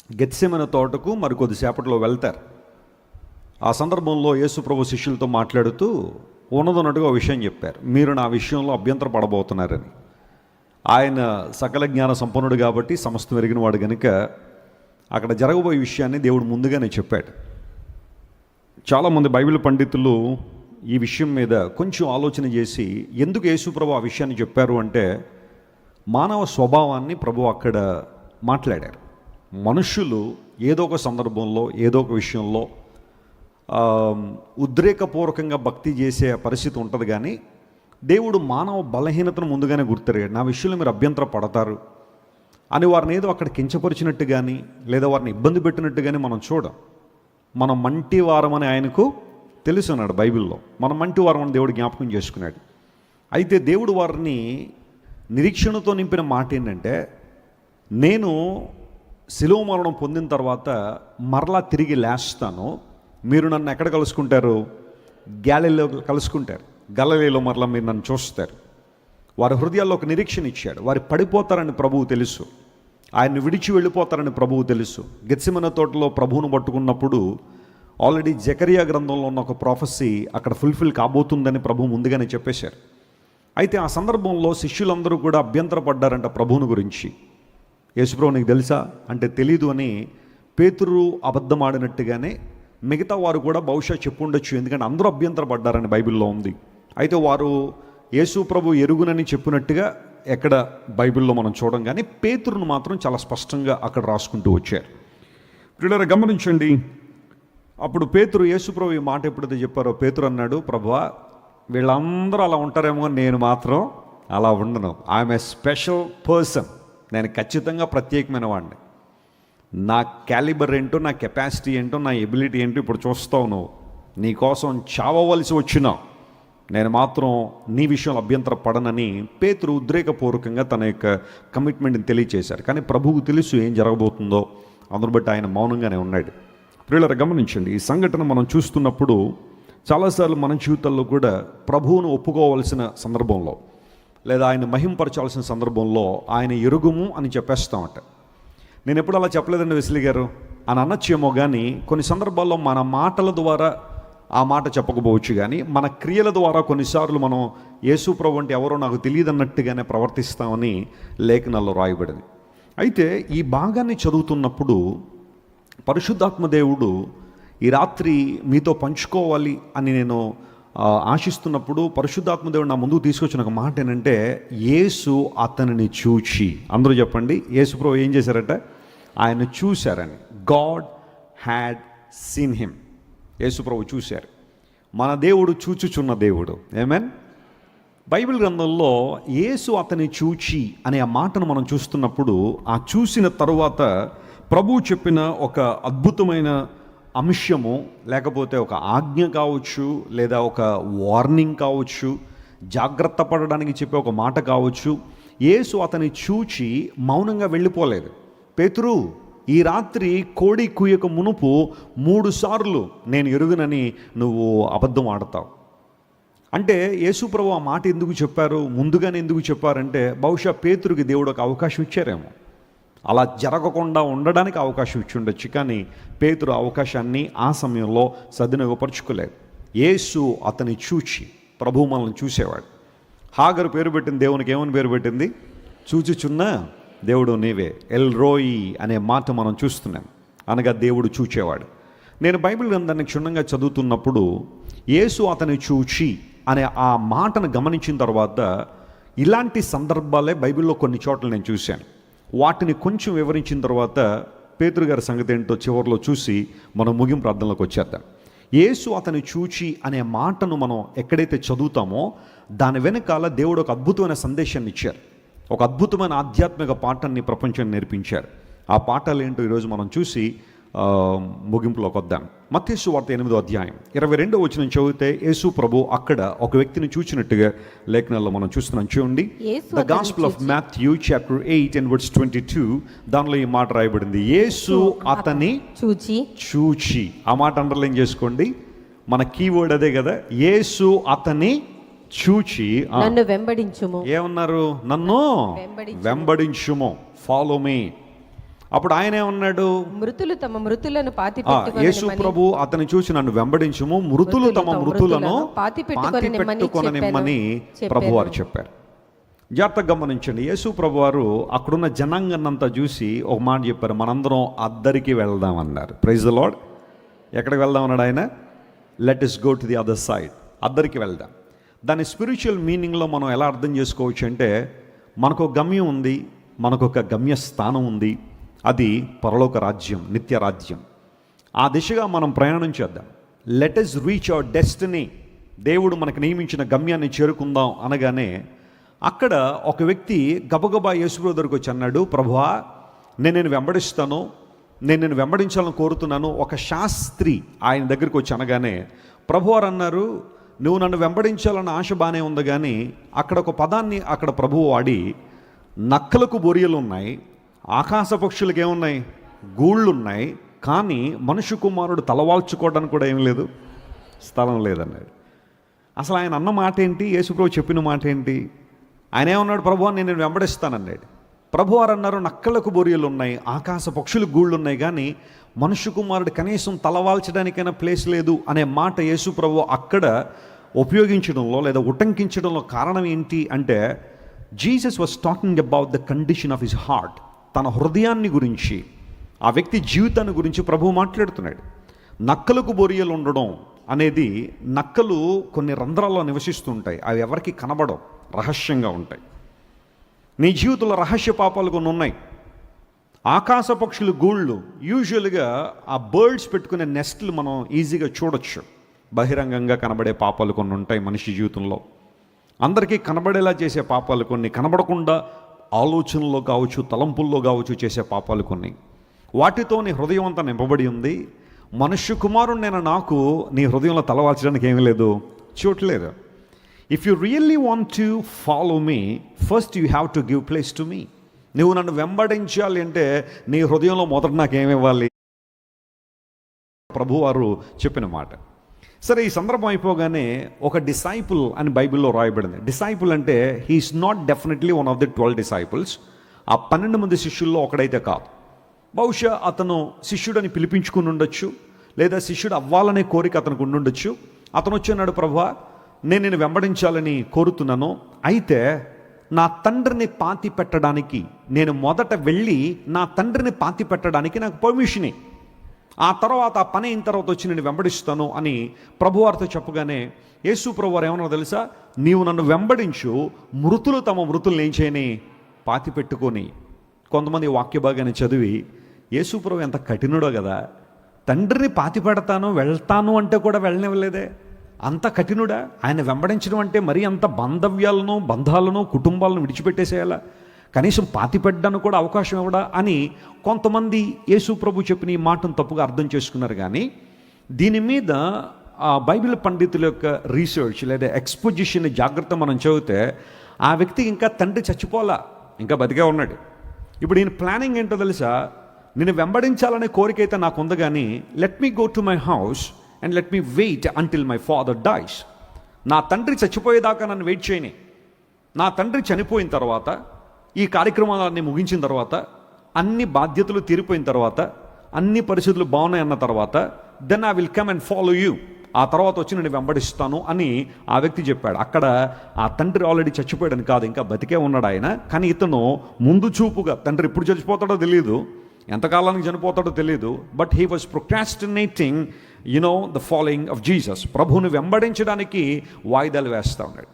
గెత్సెమనే తోటకు మరి కొద్దిసేపట్లో వెళ్తారు. ఆ సందర్భంలో యేసు ప్రభు శిష్యులతో మాట్లాడుతూ ఉన్నదన్నట్టుగా విషయం చెప్పారు. మీరు నా విషయంలో అభ్యంతర పడబోతున్నారని. ఆయన సకల జ్ఞాన సంపన్నుడు కాబట్టి, సమస్తం ఎరిగిన వాడు కనుక అక్కడ జరగబోయే విషయాన్ని దేవుడు ముందుగానే చెప్పాడు. చాలామంది బైబిల్ పండితులు ఈ విషయం మీద కొంచెం ఆలోచన చేసి ఎందుకు యేసుప్రభు ఆ విషయాన్ని చెప్పారు అంటే, మానవ స్వభావాన్ని ప్రభు అక్కడ మాట్లాడారు. మనుషులు ఏదో ఒక సందర్భంలో ఏదో ఒక విషయంలో ఉద్రేకపూర్వకంగా భక్తి చేసే పరిస్థితి ఉంటుంది, కానీ దేవుడు మానవ బలహీనతను ముందుగానే గుర్తెరిగాడు. నా విషయంలో మీరు అభ్యంతర పడతారు అని వారిని ఏదో అక్కడ కించపరిచినట్టు కానీ లేదా వారిని ఇబ్బంది పెట్టినట్టు కానీ మనం చూడం. మనం మంటి వారమని ఆయనకు తెలుసు అన్నాడు బైబిల్లో. మనం మంటి వారమని దేవుడు జ్ఞాపకం చేసుకున్నాడు. అయితే దేవుడు వారిని నిరీక్షణతో నింపిన మాట ఏంటంటే, నేను శిలువ మరణం పొందిన తర్వాత మరలా తిరిగి లేస్తాను, మీరు నన్ను ఎక్కడ కలుసుకుంటారు? గ్యాలిలీలో కలుసుకుంటారు. గలిలయలో మరలా మీరు నన్ను చూస్తారు. వారి హృదయాల్లో ఒక నిరీక్షణ ఇచ్చాడు. వారు పడిపోతారని ప్రభువు తెలుసు, ఆయన్ని విడిచి వెళ్ళిపోతారని ప్రభువు తెలుసు. గెత్సెమనే తోటలో ప్రభువును పట్టుకున్నప్పుడు ఆల్రెడీ జకరియా గ్రంథంలో ఉన్న ఒక ప్రాఫెసీ అక్కడ ఫుల్ఫిల్ కాబోతుందని ప్రభువు ముందుగానే చెప్పేశారు. అయితే ఆ సందర్భంలో శిష్యులందరూ కూడా అభ్యంతరపడ్డారంట ప్రభువుని గురించి. యేసుప్రభు నీకు తెలుసా అంటే తెలీదు అని పేతురు అబద్ధం ఆడినట్టుగానే మిగతా వారు కూడా బహుశా చెప్పుండొచ్చు, ఎందుకంటే అందరూ అభ్యంతరపడ్డారని బైబిల్లో ఉంది. అయితే వారు యేసుప్రభు ఎరుగునని చెప్పినట్టుగా ఎక్కడ బైబిల్లో మనం చూడం, కానీ పేతురును మాత్రం చాలా స్పష్టంగా అక్కడ రాసుకుంటూ వచ్చారు. ప్రియులారా గమనించండి, అప్పుడు పేతురు యేసుప్రభు ఈ మాట ఎప్పుడైతే చెప్పారో పేతురు అన్నాడు, ప్రభువా వీళ్ళందరూ అలా ఉంటారేమో, నేను మాత్రం అలా ఉండను. ఐఎమ్ ఏ స్పెషల్ పర్సన్, నేను ఖచ్చితంగా ప్రత్యేకమైన వాడిని. నా క్యాలిబర్ ఏంటో, నా కెపాసిటీ ఏంటో, నా ఎబిలిటీ ఏంటో ఇప్పుడు చూస్తావు. నువ్వు నీ కోసం చావవలసి వచ్చినావు, నేను మాత్రం నీ విషయంలో అభ్యంతర పడనని పేతురు ఉద్రేకపూర్వకంగా తన యొక్క కమిట్మెంట్ని తెలియచేశారు. కానీ ప్రభువుకు తెలుసు ఏం జరగబోతుందో, అందును బట్టి ఆయన మౌనంగానే ఉన్నాడు. ప్రియులారా గమనించండి, ఈ సంఘటన మనం చూస్తున్నప్పుడు చాలాసార్లు మన జీవితాల్లో కూడా ప్రభువును ఒప్పుకోవాల్సిన సందర్భంలో లేదా ఆయన మహింపరచాల్సిన సందర్భంలో ఆయన ఎరుగుము అని చెప్పేస్తామట. నేను ఎప్పుడు అలా చెప్పలేదండి వెస్లీ గారు అని అనొచ్చేమో, కానీ కొన్ని సందర్భాల్లో మన మాటల ద్వారా ఆ మాట చెప్పకపోవచ్చు, కానీ మన క్రియల ద్వారా కొన్నిసార్లు మనం యేసు ప్రభు అంటే ఎవరో నాకు తెలియదు అన్నట్టుగానే ప్రవర్తిస్తామని లేఖనాల్లో రాయబడింది. అయితే ఈ భాగాన్ని చదువుతున్నప్పుడు పరిశుద్ధాత్మ దేవుడు ఈ రాత్రి మీతో పంచుకోవాలి అని నేను ఆశిస్తున్నప్పుడు పరిశుద్ధాత్మ దేవుడు నా ముందుకు తీసుకొచ్చిన ఒక మాట ఏంటంటే, యేసు అతనిని చూచి. అందరూ చెప్పండి, యేసు ప్రభు ఏం చేశారట? ఆయన చూశారని. God had seen him. యేసు ప్రభు చూశారు. మన దేవుడు చూచుచున్న దేవుడు. ఆమేన్. బైబిల్ గ్రంథంలో యేసు అతని చూచి అనే ఆ మాటను మనం చూస్తున్నప్పుడు, ఆ చూసిన తరువాత ప్రభువు చెప్పిన ఒక అద్భుతమైన అంశము, లేకపోతే ఒక ఆజ్ఞ కావచ్చు, లేదా ఒక వార్నింగ్ కావచ్చు, జాగ్రత్త పడడానికి చెప్పే ఒక మాట కావచ్చు. యేసు అతని చూచి మౌనంగా వెళ్ళిపోలేదు. పేతురు, ఈ రాత్రి కోడి కూయక మునుపు 3 సార్లు నేను ఎరుగునని నువ్వు అబద్ధం ఆడతావు. అంటే యేసుప్రభు ఆ మాట ఎందుకు చెప్పారు, ముందుగానే ఎందుకు చెప్పారంటే, బహుశా పేతురుకి దేవుడు ఒక అవకాశం ఇచ్చారేమో, అలా జరగకుండా ఉండడానికి అవకాశం ఇచ్చి ఉండొచ్చు. కానీ పేతురు అవకాశాన్ని ఆ సమయంలో సద్వినియోగపరుచుకోలేదు. యేసు అతని చూచి, ప్రభు మనల్ని చూసేవాడు. హాగరు పేరు పెట్టింది దేవునికి ఏమని పేరు పెట్టింది? చూచుచున్న దేవుడు నీవే. ఎల్ రోయి అనే మాట మనం చూస్తున్నాం, అనగా దేవుడు చూచేవాడు. నేను బైబిల్ గ్రంథాన్ని క్షుణ్ణంగా చదువుతున్నప్పుడు యేసు అతని చూచి అనే ఆ మాటను గమనించిన తర్వాత ఇలాంటి సందర్భాలే బైబిల్లో కొన్ని చోట్ల నేను చూశాను. వాటిని కొంచెం వివరించిన తర్వాత పేతురు గారి సంగతి ఏంటో చివరిలో చూసి మనం ముగింపు ప్రార్థనలోకి వచ్చేద్దాం. యేసు అతని చూచి అనే మాటను మనం ఎక్కడైతే చదువుతామో దాని వెనకాల దేవుడు ఒక అద్భుతమైన సందేశాన్ని ఇచ్చారు. ఒక అద్భుతమైన ఆధ్యాత్మిక పాఠాన్ని ప్రపంచాన్ని నేర్పించారు. ఆ పాఠాలు ఏంటో ఈరోజు మనం చూసి ముగింపులోకి వద్దాం. మత్తయి సువార్త 8వ అధ్యాయం 22వ వచనం చదివితే యేసు ప్రభు అక్కడ ఒక వ్యక్తిని చూచినట్టుగా లేఖనాల్లో మనం చూస్తున్నాం. చూడండి, the gospel of Matthew chapter 8 and verse 22. దానిలో ఈ మాట రాయబడింది, యేసు అతని చూచి. ఆ మాట అండర్లైన్ చేసుకోండి, మన కీవర్డ్ అదే కదా. యేసు అతని చూచి నన్ను వెంబడించుము. ఏమన్నారు? నన్ను వెంబడించుము, ఫాలో మీ. అప్పుడు ఆయన ఏమన్నాడు, మృతులు తమ మృతులను యేసు ప్రభు అతని చూసి నన్ను వెంబడించుము, మృతులు తమ మృతులను పాతి పెట్టుకొననిమ్మని ప్రభువారు చెప్పారు. జాగ్రత్తగా గమనించండి. యేసు ప్రభువారు అక్కడున్న జనాంగాన్నంతా చూసి ఒక మాట చెప్పారు, మనందరం అద్దరికి వెళ్దాం అన్నారు. Praise the Lord. ఎక్కడికి వెళ్దాం అన్నాడు ఆయన? Let us go to the other side. అద్దరికి వెళ్దాం. దాని స్పిరిచువల్ మీనింగ్లో మనం ఎలా అర్థం చేసుకోవచ్చు అంటే, మనకు గమ్యం ఉంది, మనకు ఒక గమ్య స్థానం ఉంది, అది పరలోక రాజ్యం, నిత్య రాజ్యం. ఆ దిశగా మనం ప్రయాణం చేద్దాం. Let us reach our destiny. దేవుడు మనకు నియమించిన గమ్యాన్ని చేరుకుందాం అనగానే అక్కడ ఒక వ్యక్తి గబగబా యేసు దగ్గరికి వచ్చి అన్నాడు, ప్రభువా నేను వెంబడిస్తాను, నేను వెంబడించాలని కోరుతున్నాను. ఒక శాస్త్రి ఆయన దగ్గరికి వచ్చి అనగానే ప్రభువారు అన్నారు, నువ్వు నన్ను వెంబడించాలన్న ఆశ బాగానే ఉంది, కానీ అక్కడ ఒక పదాన్ని అక్కడ ప్రభువు వాడి, నక్కలకు బొరియలు ఉన్నాయి, ఆకాశ పక్షులకు ఏమున్నాయి, గూళ్ళు ఉన్నాయి, కానీ మనుష్య కుమారుడు తలవాల్చుకోవడానికి కూడా ఏం లేదు, స్థలం లేదన్నాడు. అసలు ఆయన అన్న మాట ఏంటి, యేసుప్రభు చెప్పిన మాట ఏంటి? ఆయన ఏమన్నాడు, ప్రభువా నేను వెంబడిస్తానన్నాడు. ప్రభువారు అన్నారు, నక్కలకు బొరియలు ఉన్నాయి, ఆకాశ పక్షులకు గూళ్ళు ఉన్నాయి, కానీ మనుష్య కుమారుడు కనీసం తలవాల్చడానికైనా ప్లేస్ లేదు అనే మాట యేసు ప్రభు అక్కడ ఉపయోగించడంలో లేదా ఉటంకించడంలో కారణం ఏంటి అంటే, Jesus was talking about the condition of his heart. తన హృదయాన్ని గురించి, ఆ వ్యక్తి జీవితాన్ని గురించి ప్రభువు మాట్లాడుతున్నాడు. నక్కలకు బొరియలు ఉండడం అనేది, నక్కలు కొన్ని రంధ్రాల్లో నివసిస్తుంటాయి, అవి ఎవరికి కనబడవు, రహస్యంగా ఉంటాయి. నీ జీవితంలో రహస్య పాపాలు కొన్ని ఉన్నాయి. ఆకాశ పక్షులు గూళ్ళు, యూజువల్గా ఆ బర్డ్స్ పెట్టుకునే నెస్ట్లు మనం ఈజీగా చూడొచ్చు. బహిరంగంగా కనబడే పాపాలు కొన్ని ఉంటాయి మనిషి జీవితంలో. అందరికీ కనబడేలా చేసే పాపాలు కొన్ని, కనబడకుండా ఆలోచనలో కావచ్చు, తలంపుల్లో కావచ్చు చేసే పాపాలు కొన్ని. వాటితో నీ హృదయం అంతా నింపబడి ఉంది. మనుష్య కుమారుడు నేను నాకు నీ హృదయంలో తలవాల్చడానికి ఏమీ లేదు, చూడలేదు. If you really want to follow me, first you have to give place to me. నువ్వు నన్ను వెంబడించాలి అంటే నీ హృదయంలో మొదట నాకేమివ్వాలి? ప్రభువారు చెప్పిన మాట. సరే, ఈ సందర్భం అయిపోగానే ఒక డిసైపుల్ అని బైబిల్లో రాయబడింది. డిసైపుల్ అంటే he's not definitely one of the 12 disciples. ఆ 12 మంది శిష్యుల్లో ఒకడైతే కాదు. బహుశా అతను శిష్యుడని పిలిపించుకుని ఉండొచ్చు, లేదా శిష్యుడు అవ్వాలనే కోరిక అతనికి ఉండుండొచ్చు. అతను వచ్చి అన్నాడు, ప్రభువా నేను వెంబడించాలని కోరుతున్నాను, అయితే నా తండ్రిని పాతి పెట్టడానికి నేను మొదట వెళ్ళి నా తండ్రిని పాతి పెట్టడానికి నాకు పర్మిషనే, ఆ తర్వాత ఆ పని అయిన తర్వాత వచ్చి నేను వెంబడిస్తాను అని ప్రభువారితో చెప్పగానే యేసు ప్రభువారు ఏమన్నా తెలుసా, నీవు నన్ను వెంబడించు, మృతులు తమ మృతులను ఏం చేయని పాతి పెట్టుకొని. కొంతమంది వాక్య భాగాన్ని చదివి, యేసు ప్రభు ఎంత కఠినుడో కదా, తండ్రిని పాతి పెడతాను వెళ్తాను అంటే కూడా వెళ్ళనివ్వలేదే, అంత కఠినుడా? ఆయన వెంబడించడం అంటే మరీ అంత బాంధవ్యాలను, బంధాలను, కుటుంబాలను విడిచిపెట్టేసేయాలా? కనీసం పాతి పెట్టడానికి కూడా అవకాశం ఇవ్వడా అని కొంతమంది యేసు ప్రభు చెప్పిన ఈ మాటను తప్పుగా అర్థం చేసుకున్నారు. కానీ దీని మీద ఆ బైబిల్ పండితుల యొక్క రీసెర్చ్ లేదా ఎక్స్పోజిషన్ జాగ్రత్త మనం చదివితే, ఆ వ్యక్తికి ఇంకా తండ్రి చచ్చిపోలా, ఇంకా బతికే ఉన్నాడు. ఇప్పుడు ఈయన ప్లానింగ్ ఏంటో తెలుసా, నేను వెంబడించాలనే కోరిక అయితే నాకు ఉంది, కానీ let me go to my house and let me wait until my father dies. నా తండ్రి చచ్చిపోయేదాకా నన్ను వెయిట్ చేయని, నా తండ్రి చనిపోయిన తర్వాత, ఈ కార్యక్రమాలన్నీ ముగించిన తర్వాత, అన్ని బాధ్యతలు తీరిపోయిన తర్వాత, అన్ని పరిస్థితులు బాగున్నాయన్న తర్వాత, then I will come and follow you. ఆ తర్వాత వచ్చి నేను వెంబడిస్తాను అని ఆ వ్యక్తి చెప్పాడు. అక్కడ ఆ తండ్రి ఆల్రెడీ చచ్చిపోయాడని కాదు, ఇంకా బతికే ఉన్నాడు ఆయన. కానీ ఇతను ముందు చూపుగా, తండ్రి ఎప్పుడు చచ్చిపోతాడో తెలియదు, ఎంతకాలానికి చనిపోతాడో తెలియదు, but he was procrastinating the following of Jesus. ప్రభువుని వెంబడించడానికి వాయిదాలు వేస్తూ ఉన్నాడు.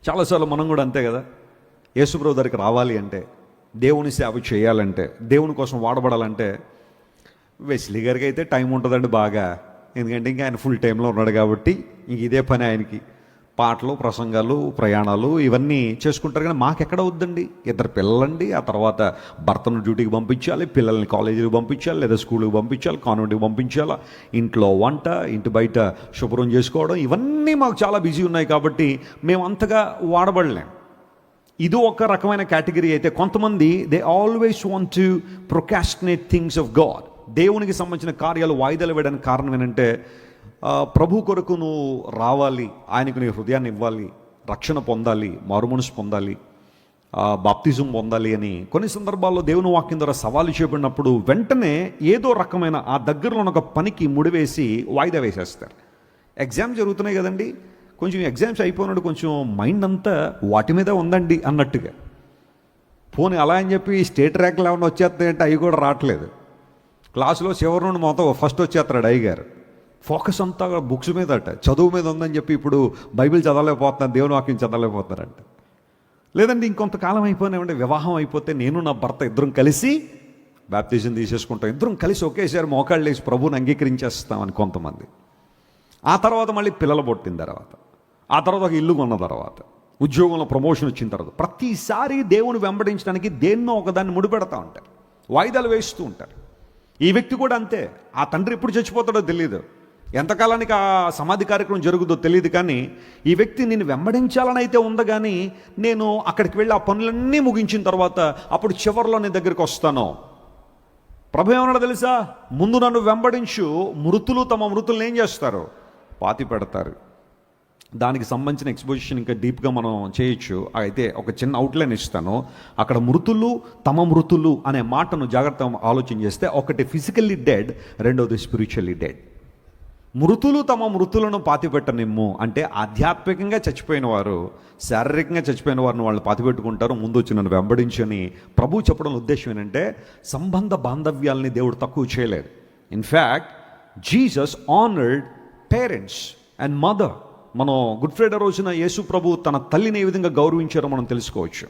చాలాసార్లు మనం కూడా అంతే కదా, యేసుప్రభు దగ్గరికి రావాలి అంటే, దేవుని సేవ చేయాలంటే, దేవుని కోసం వాడబడాలంటే, వెస్లీ గారికి అయితే టైం ఉంటుందండి బాగా, ఎందుకంటే ఇంకా ఆయన ఫుల్ టైంలో ఉన్నాడు కాబట్టి ఇంక ఇదే పని ఆయనకి. పాటలు, ప్రసంగాలు, ప్రయాణాలు ఇవన్నీ చేసుకుంటారు. కానీ మాకెక్కడ వద్దండి, 2 పిల్లలండి, ఆ తర్వాత భర్తను డ్యూటీకి పంపించాలి, పిల్లల్ని కాలేజీకి పంపించాలి, లేదా స్కూల్కి పంపించాలి, కాన్వెంట్కి పంపించాలా, ఇంట్లో వంట, ఇంటి బయట శుభ్రం చేసుకోవడం, ఇవన్నీ మాకు చాలా బిజీ ఉన్నాయి కాబట్టి మేము అంతగా వాడబడలేం. ఇది ఒక రకమైన కేటగిరీ. అయితే కొంతమంది they always want to procrastinate things of God. దేవునికి సంబంధించిన కార్యాలు వాయిదాలు వేయడానికి కారణం ఏంటంటే, ప్రభు కొరకు నువ్వు రావాలి, ఆయనకు నీ హృదయాన్ని ఇవ్వాలి, రక్షణ పొందాలి, మారుమనసు పొందాలి, బాప్తిజం పొందాలి అని కొన్ని సందర్భాల్లో దేవుని వాక్యం ద్వారా సవాలు చేయబడినప్పుడు వెంటనే ఏదో రకమైన ఆ దగ్గరలో ఉన్న ఒక పనికి ముడివేసి వాయిదా వేసేస్తారు. ఎగ్జామ్ జరుగుతున్నాయి కదండి, కొంచెం ఎగ్జామ్స్ అయిపోయినట్టు కొంచెం మైండ్ అంతా వాటి మీద ఉందండి అన్నట్టుగా. పోనీ అలా అని చెప్పి స్టేట్ ర్యాంకులు ఏమైనా వచ్చేస్తాయంటే అవి కూడా రావట్లేదు. క్లాసులో చివరి నుండి మొత్తం ఫస్ట్ వచ్చేస్తాడు అయ్యగారు. ఫోకస్ అంతా బుక్స్ మీద అట, చదువు మీద ఉందని చెప్పి ఇప్పుడు బైబిల్ చదవలేకపోతున్నాను, దేవుని వాక్యం చదవలేకపోతున్నారంట. లేదంటే ఇంకొంతకాలం అయిపోయినామంటే వివాహం అయిపోతే నేను నా భర్త ఇద్దరం కలిసి బాప్తిజం తీసేసుకుంటాం, ఇద్దరం కలిసి ఒకేసారి మోకాళ్ళు వేసి ప్రభువుని అంగీకరించేస్తామని కొంతమంది. ఆ తర్వాత మళ్ళీ పిల్లలు పుట్టిన తర్వాత, ఆ తర్వాత ఒక ఇల్లు కొన్న తర్వాత, ఉద్యోగంలో ప్రమోషన్ వచ్చిన తర్వాత ప్రతిసారి దేవుని వెంబడించడానికి దేన్నో ఒకదాన్ని ముడిపెడతా ఉంటారు, వాయిదాలు వేస్తూ ఉంటారు. ఈ వ్యక్తి కూడా అంతే. ఆ తండ్రి ఎప్పుడు చచ్చిపోతాడో తెలియదు, ఎంతకాలానికి ఆ సమాధి కార్యక్రమం జరుగుతుందో తెలియదు, కానీ ఈ వ్యక్తి నేను వెంబడించాలని అయితే ఉంది, కానీ నేను అక్కడికి వెళ్ళి ఆ పనులన్నీ ముగించిన తర్వాత అప్పుడు చివరిలో నీ దగ్గరికి వస్తాను. ప్రభు ఏమన్నాడో తెలుసా? ముందు నన్ను వెంబడించు, మృతులు తమ మృతులను ఏం చేస్తారు? పాతి పెడతారు. దానికి సంబంధించిన ఎక్స్పోజిషన్ ఇంకా డీప్గా మనం చేయొచ్చు. అయితే ఒక చిన్న అవుట్లైన్ ఇస్తాను. అక్కడ మృతులు తమ మృతులు అనే మాటను జాగ్రత్తగా ఆలోచన చేస్తే, ఒకటి ఫిజికల్లీ డెడ్, రెండోది స్పిరిచువల్లీ డెడ్. మృతులు తమ మృతులను పాతిపెట్టనిమ్ము అంటే ఆధ్యాత్మికంగా చచ్చిపోయిన వారు, శారీరకంగా చచ్చిపోయిన వారిని వాళ్ళు పాతిపెట్టుకుంటారు. ముందు వచ్చి నన్ను వెంబడించని ప్రభు చెప్పడం ఉద్దేశం ఏంటంటే, సంబంధ బాంధవ్యాలని దేవుడు తక్కువ చేయలేదు. In fact Jesus honoured parents and mother. మనం గుడ్ ఫ్రైడే రోజున యేసు ప్రభు తన తల్లిని ఏ విధంగా గౌరవించారో మనం తెలుసుకోవచ్చు.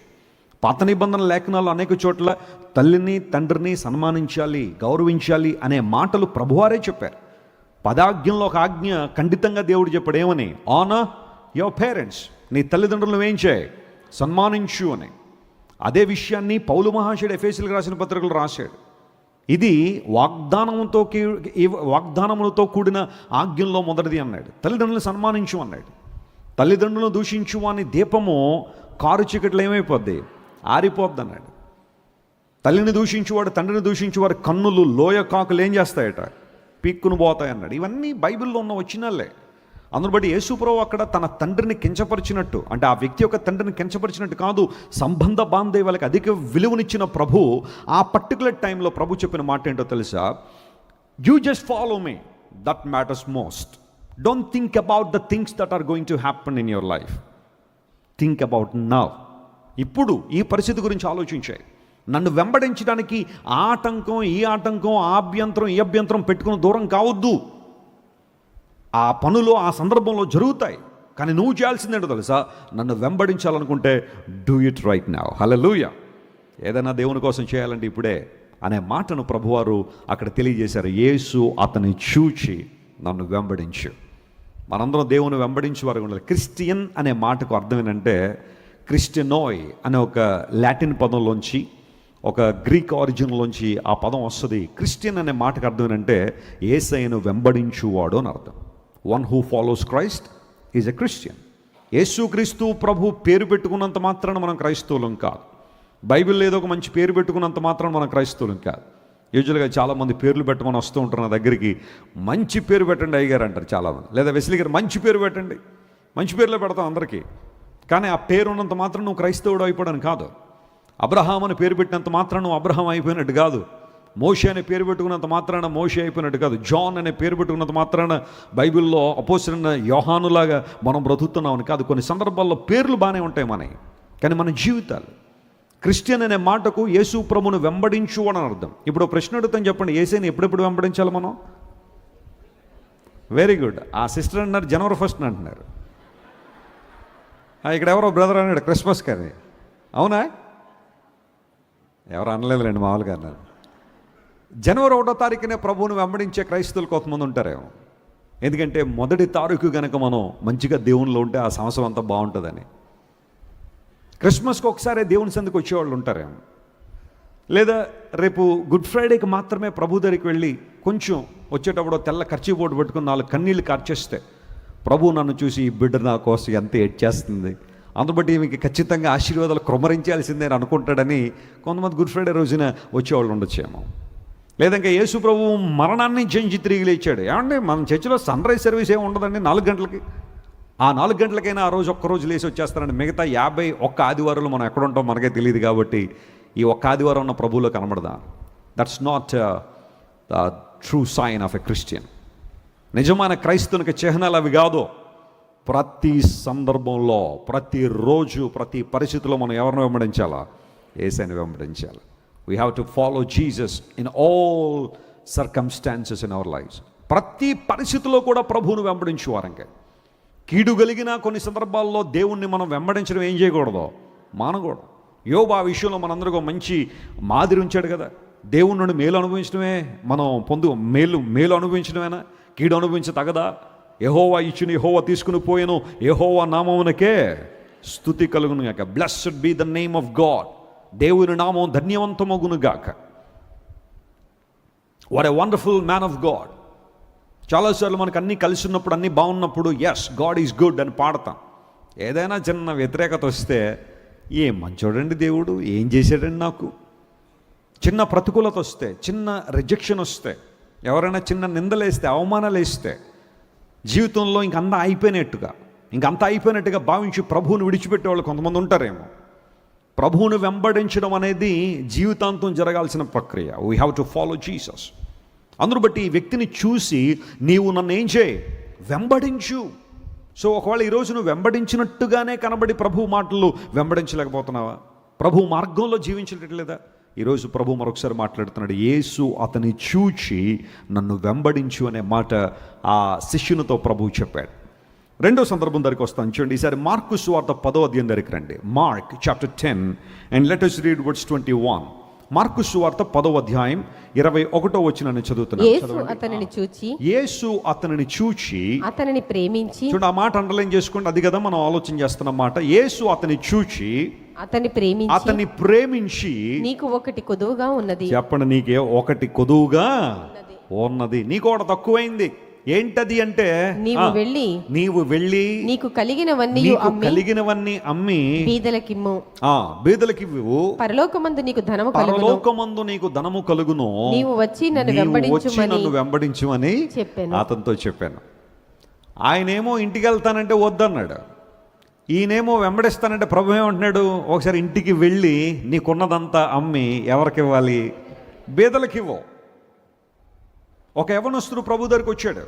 పాత నిబంధన లేఖనాలు అనేక చోట్ల తల్లిని తండ్రిని సన్మానించాలి, గౌరవించాలి అనే మాటలు ప్రభువారే చెప్పారు. పదాజ్ఞంలో ఒక ఆజ్ఞ ఖండితంగా దేవుడు చెప్పాడు, ఏమని? ఆనర్ యువర్ పేరెంట్స్, నీ తల్లిదండ్రులను ఏం చేయి? సన్మానించు అని. అదే విషయాన్ని పౌలు మహాశయుడు ఎఫెసీయులకు రాసిన పత్రికలు రాశాడు. ఇది వాగ్దానములతో కూడిన ఆజ్ఞంలో మొదటిది అన్నాడు. తల్లిదండ్రులను సన్మానించు అన్నాడు. తల్లిదండ్రులను దూషించు అని దీపము కారు చీకట్లో ఏమైపోద్ది? ఆరిపోద్ది అన్నాడు. తల్లిని దూషించువాడు, తండ్రిని దూషించువాడు కన్నులు లోయ కాకులు ఏం చేస్తాయట? పీక్కును పోతాయి అన్నాడు. ఇవన్నీ బైబిల్లో ఉన్న వచనాలే. అందును బట్టి యేసుప్రభు అక్కడ తన తండ్రిని కించపరిచినట్టు, అంటే ఆ వ్యక్తి యొక్క తండ్రిని కించపరిచినట్టు కాదు, సంబంధ బాంధవ్యాలకు అధిక విలువనిచ్చిన ప్రభు ఆ పర్టికులర్ టైంలో ప్రభు చెప్పిన మాట ఏంటో తెలుసా? You just follow me, that matters most. Don't think about the things that are going to happen in your life. Think about now. ఇప్పుడు ఈ పరిస్థితి గురించి ఆలోచించాయి. నన్ను వెంబడించడానికి ఆ ఆటంకం ఈ ఆటంకం, ఆ అభ్యంతరం ఈ అభ్యంతరం పెట్టుకుని దూరం కావద్దు. ఆ పనులు ఆ సందర్భంలో జరుగుతాయి, కానీ నువ్వు చేయాల్సిందేంటో తెలుసా? నన్ను వెంబడించాలనుకుంటే డూ ఇట్ రైట్ నౌ. హల్లెలూయా. ఏదైనా దేవుని కోసం చేయాలంటే ఇప్పుడే అనే మాటను ప్రభువారు అక్కడ తెలియజేశారు. యేసు అతన్ని చూచి నన్ను వెంబడించు. మనందరం దేవుని వెంబడించే వారు ఉండాలి. క్రిస్టియన్ అనే మాటకు అర్థం ఏంటంటే, క్రిస్టియనోయ్ అనే ఒక లాటిన్ పదంలోంచి, ఒక గ్రీక్ ఆరిజిన్లోంచి ఆ పదం వస్తుంది. క్రిస్టియన్ అనే మాటకు అర్థం ఏంటంటే యేసయ్యను వెంబడించువాడు అని అర్థం. One who follows Christ is a Christian. యేసుక్రీస్తు ప్రభు పేరు పెట్టుకున్నంత మాత్రాన మనం క్రైస్తవులం కాదు. బైబిల్ ఏదో ఒక మంచి పేరు పెట్టుకున్నంత మాత్రాన మనం క్రైస్తవులం కాదు. యూజువల్గా చాలామంది పేర్లు పెట్టమని వస్తూ ఉంటారు నా దగ్గరికి. మంచి పేరు పెట్టండి అయ్యగారు అంటారు చాలామంది, లేదా వెస్లీ గారు మంచి పేరు పెట్టండి. మంచి పేర్లే పెడతాం అందరికీ, కానీ ఆ పేరు ఉన్నంత మాత్రం నువ్వు క్రైస్తవుడు అయిపోవడానికి కాదు. అబ్రహాం అని పేరు పెట్టినంత మాత్రం నువ్వు అబ్రహాం అయిపోయినట్టు కాదు. మోషే అనే పేరు పెట్టుకున్నంత మాత్రాన మోషే అయిపోయినట్టు కాదు. జాన్ అనే పేరు పెట్టుకున్నంత మాత్రాన బైబిల్లో అపోస్తలుడైన యోహానులాగా మనం బ్రతుకుతున్నామని కాదు. కొన్ని సందర్భాల్లో పేర్లు బాగానే ఉంటాయి మనవి, కానీ మన జీవితాలు. క్రిస్టియన్ అనే మాటకు యేసు ప్రభువును వెంబడించు అని అర్థం. ఇప్పుడు ప్రశ్న అడుగుతాను, చెప్పండి, యేసుని ఎప్పుడెప్పుడు వెంబడించాలి మనం? Very good. ఆ సిస్టర్ అన్నారు జనవరి 1 అంటున్నారు. ఇక్కడ ఎవరో బ్రదర్ అన్నాడు క్రిస్మస్ కానీ, అవునా? ఎవరు అనలేదులేండి, మామూలుగా అన్నారు. జనవరి 1వ తారీఖునే ప్రభువును వెంబడించే క్రైస్తవులు కొంతమంది ఉంటారేమో. ఎందుకంటే మొదటి తారీఖు కనుక మనం మంచిగా దేవునిలో ఉంటే ఆ సంవత్సరం అంతా బాగుంటుందని. క్రిస్మస్కి ఒకసారి దేవుని సందుకు వచ్చేవాళ్ళు ఉంటారేమో. లేదా రేపు గుడ్ ఫ్రైడేకి మాత్రమే ప్రభు దగ్గరికి వెళ్ళి కొంచెం వచ్చేటప్పుడు తెల్ల కర్చీఫ్ బోర్డు పెట్టుకుని 4 కన్నీళ్ళు కార్చేస్తే ప్రభు నన్ను చూసి ఈ బిడ్డ నా కోసం ఎంత ఏడ్చేస్తుంది, అందుబట్టి మీకు ఖచ్చితంగా ఆశీర్వాదాలు క్రమరించాల్సిందే అని అనుకుంటాడని కొంతమంది గుడ్ ఫ్రైడే రోజున వచ్చేవాళ్ళు ఉండొచ్చేమో. లేదా ఇంకా యేసు ప్రభు మరణాన్ని జయించి తిరిగి లేచాడు. ఏమంటే మన చర్చిలో సన్ రైజ్ సర్వీస్ ఏమి ఉండదండి 4 గంటలకి. ఆ 4 గంటలకైనా ఆ రోజు ఒక్కరోజు లేచి వచ్చేస్తారండి. మిగతా 51 ఆదివారాలు మనం ఎక్కడ ఉంటాం మనకే తెలియదు. కాబట్టి ఈ ఒక్క ఆదివారం ఉన్న ప్రభువులో కనబడదా? That's not the true sign of a Christian. నిజమైన క్రైస్తవునికి చిహ్నాలు అవి కాదు. ప్రతి సందర్భంలో, ప్రతిరోజు, ప్రతి పరిస్థితిలో మనం ఎవరిని వెంబడించాలా? యేసుని వెంబడించాలి. We have to follow Jesus in all circumstances in our lifes. ప్రతి పరిస్థితిలో కూడా ప్రభువును వెంబడించు వారంకే. కీడు కలిగిన కొన్ని సందర్భాల్లో దేవుణ్ణి మనం వెంబడించడం ఏం చేయకూడదు? మానకూడదు. యోబు ఆ విషయంలో మనందరికీ మంచి మాదిరి ఉంచాడు కదా. దేవుని నుండి మేలు అనుభవించడమే మనం మేలు అనుభవించడమేనా? కీడు అనుభవించతగదా? యెహోవా ఇచ్చిన యెహోవా తీసుకుని పోయాను, యెహోవా నామమునకే స్తుతి కలుగును గాక. Blessed be the name of God. దేవుని నామం ధన్యవంతమగును గాక. What a wonderful man of God. చాలాసార్లు మనకు అన్నీ కలిసి ఉన్నప్పుడు, అన్నీ బాగున్నప్పుడు ఎస్ గాడ్ ఈజ్ గుడ్ అని పాడతాం. ఏదైనా చిన్న వ్యతిరేకత వస్తే ఏం మంచోడండి దేవుడు, ఏం చేశాడండి నాకు, చిన్న ప్రతికూలత వస్తే, చిన్న రిజెక్షన్ వస్తే, ఎవరైనా చిన్న నిందలేస్తే, అవమానాలు వేస్తే, జీవితంలో ఇంకంతా అయిపోయినట్టుగా భావించి ప్రభువుని విడిచిపెట్టే వాళ్ళు కొంతమంది ఉంటారేమో. ప్రభువును వెంబడించడం అనేది జీవితాంతం జరగాల్సిన ప్రక్రియ. We have to follow Jesus. అందును బట్టి ఈ వ్యక్తిని చూసి నీవు నన్ను ఏం చేయి? వెంబడించు. సో ఒకవేళ ఈరోజు నువ్వు వెంబడించినట్టుగానే కనబడి ప్రభు మాటలు వెంబడించలేకపోతున్నావా? ప్రభు మార్గంలో జీవించలేదా? ఈరోజు ప్రభు మరొకసారి మాట్లాడుతున్నాడు. యేసు అతని చూచి నన్ను వెంబడించు అనే మాట ఆ శిష్యునితో ప్రభువు చెప్పాడు. రెండో సందర్భం దగ్గరికి వస్తాను చూడండి. ఈసారి మార్కు సువార్త 10వ అధ్యాయం దగ్గరికి రండి. Mark chapter 10 and let us read verse 21. Mark సువార్త 10వ అధ్యాయం 21వ వచనాన్ని చదువుతున్నాను. యేసు అతనిని చూచి అతనిని ప్రేమించి. చూడండి, ఆ మాట అండర్లైన్ చేసుకోండి. అది కదా మనం ఆలోచన చేస్తున్న మాట. యేసు అతని చూచి అతన్ని ప్రేమించి నీకు ఒకటి కొదువుగా ఉన్నది. చెప్పండి, నీకే ఒకటి కొదువుగా ఉన్నది. నీకు ఒకటి తక్కువైంది. ఏంటది అంటే నీవు వెళ్ళి నీకు కలిగినవన్నీ అమ్మి బీదలకిమ్ము. బీదలకివ్వు. పరలోకమందు నీకు ధనము కలుగును. నీవు వచ్చి నన్ను వెంబడించుమని అతనితో చెప్పాను. ఆయనేమో ఇంటికి వెళ్తానంటే వద్దన్నాడు. ఈయనేమో వెంబడిస్తానంటే ప్రభు ఏమంటున్నాడు? ఒకసారి ఇంటికి వెళ్ళి నీకున్నదంతా అమ్మి ఎవరికి ఇవ్వాలి? బీదలకి ఇవ్వు. ఒక యవనస్తుడు ప్రభు దగ్గరికి వచ్చాడు.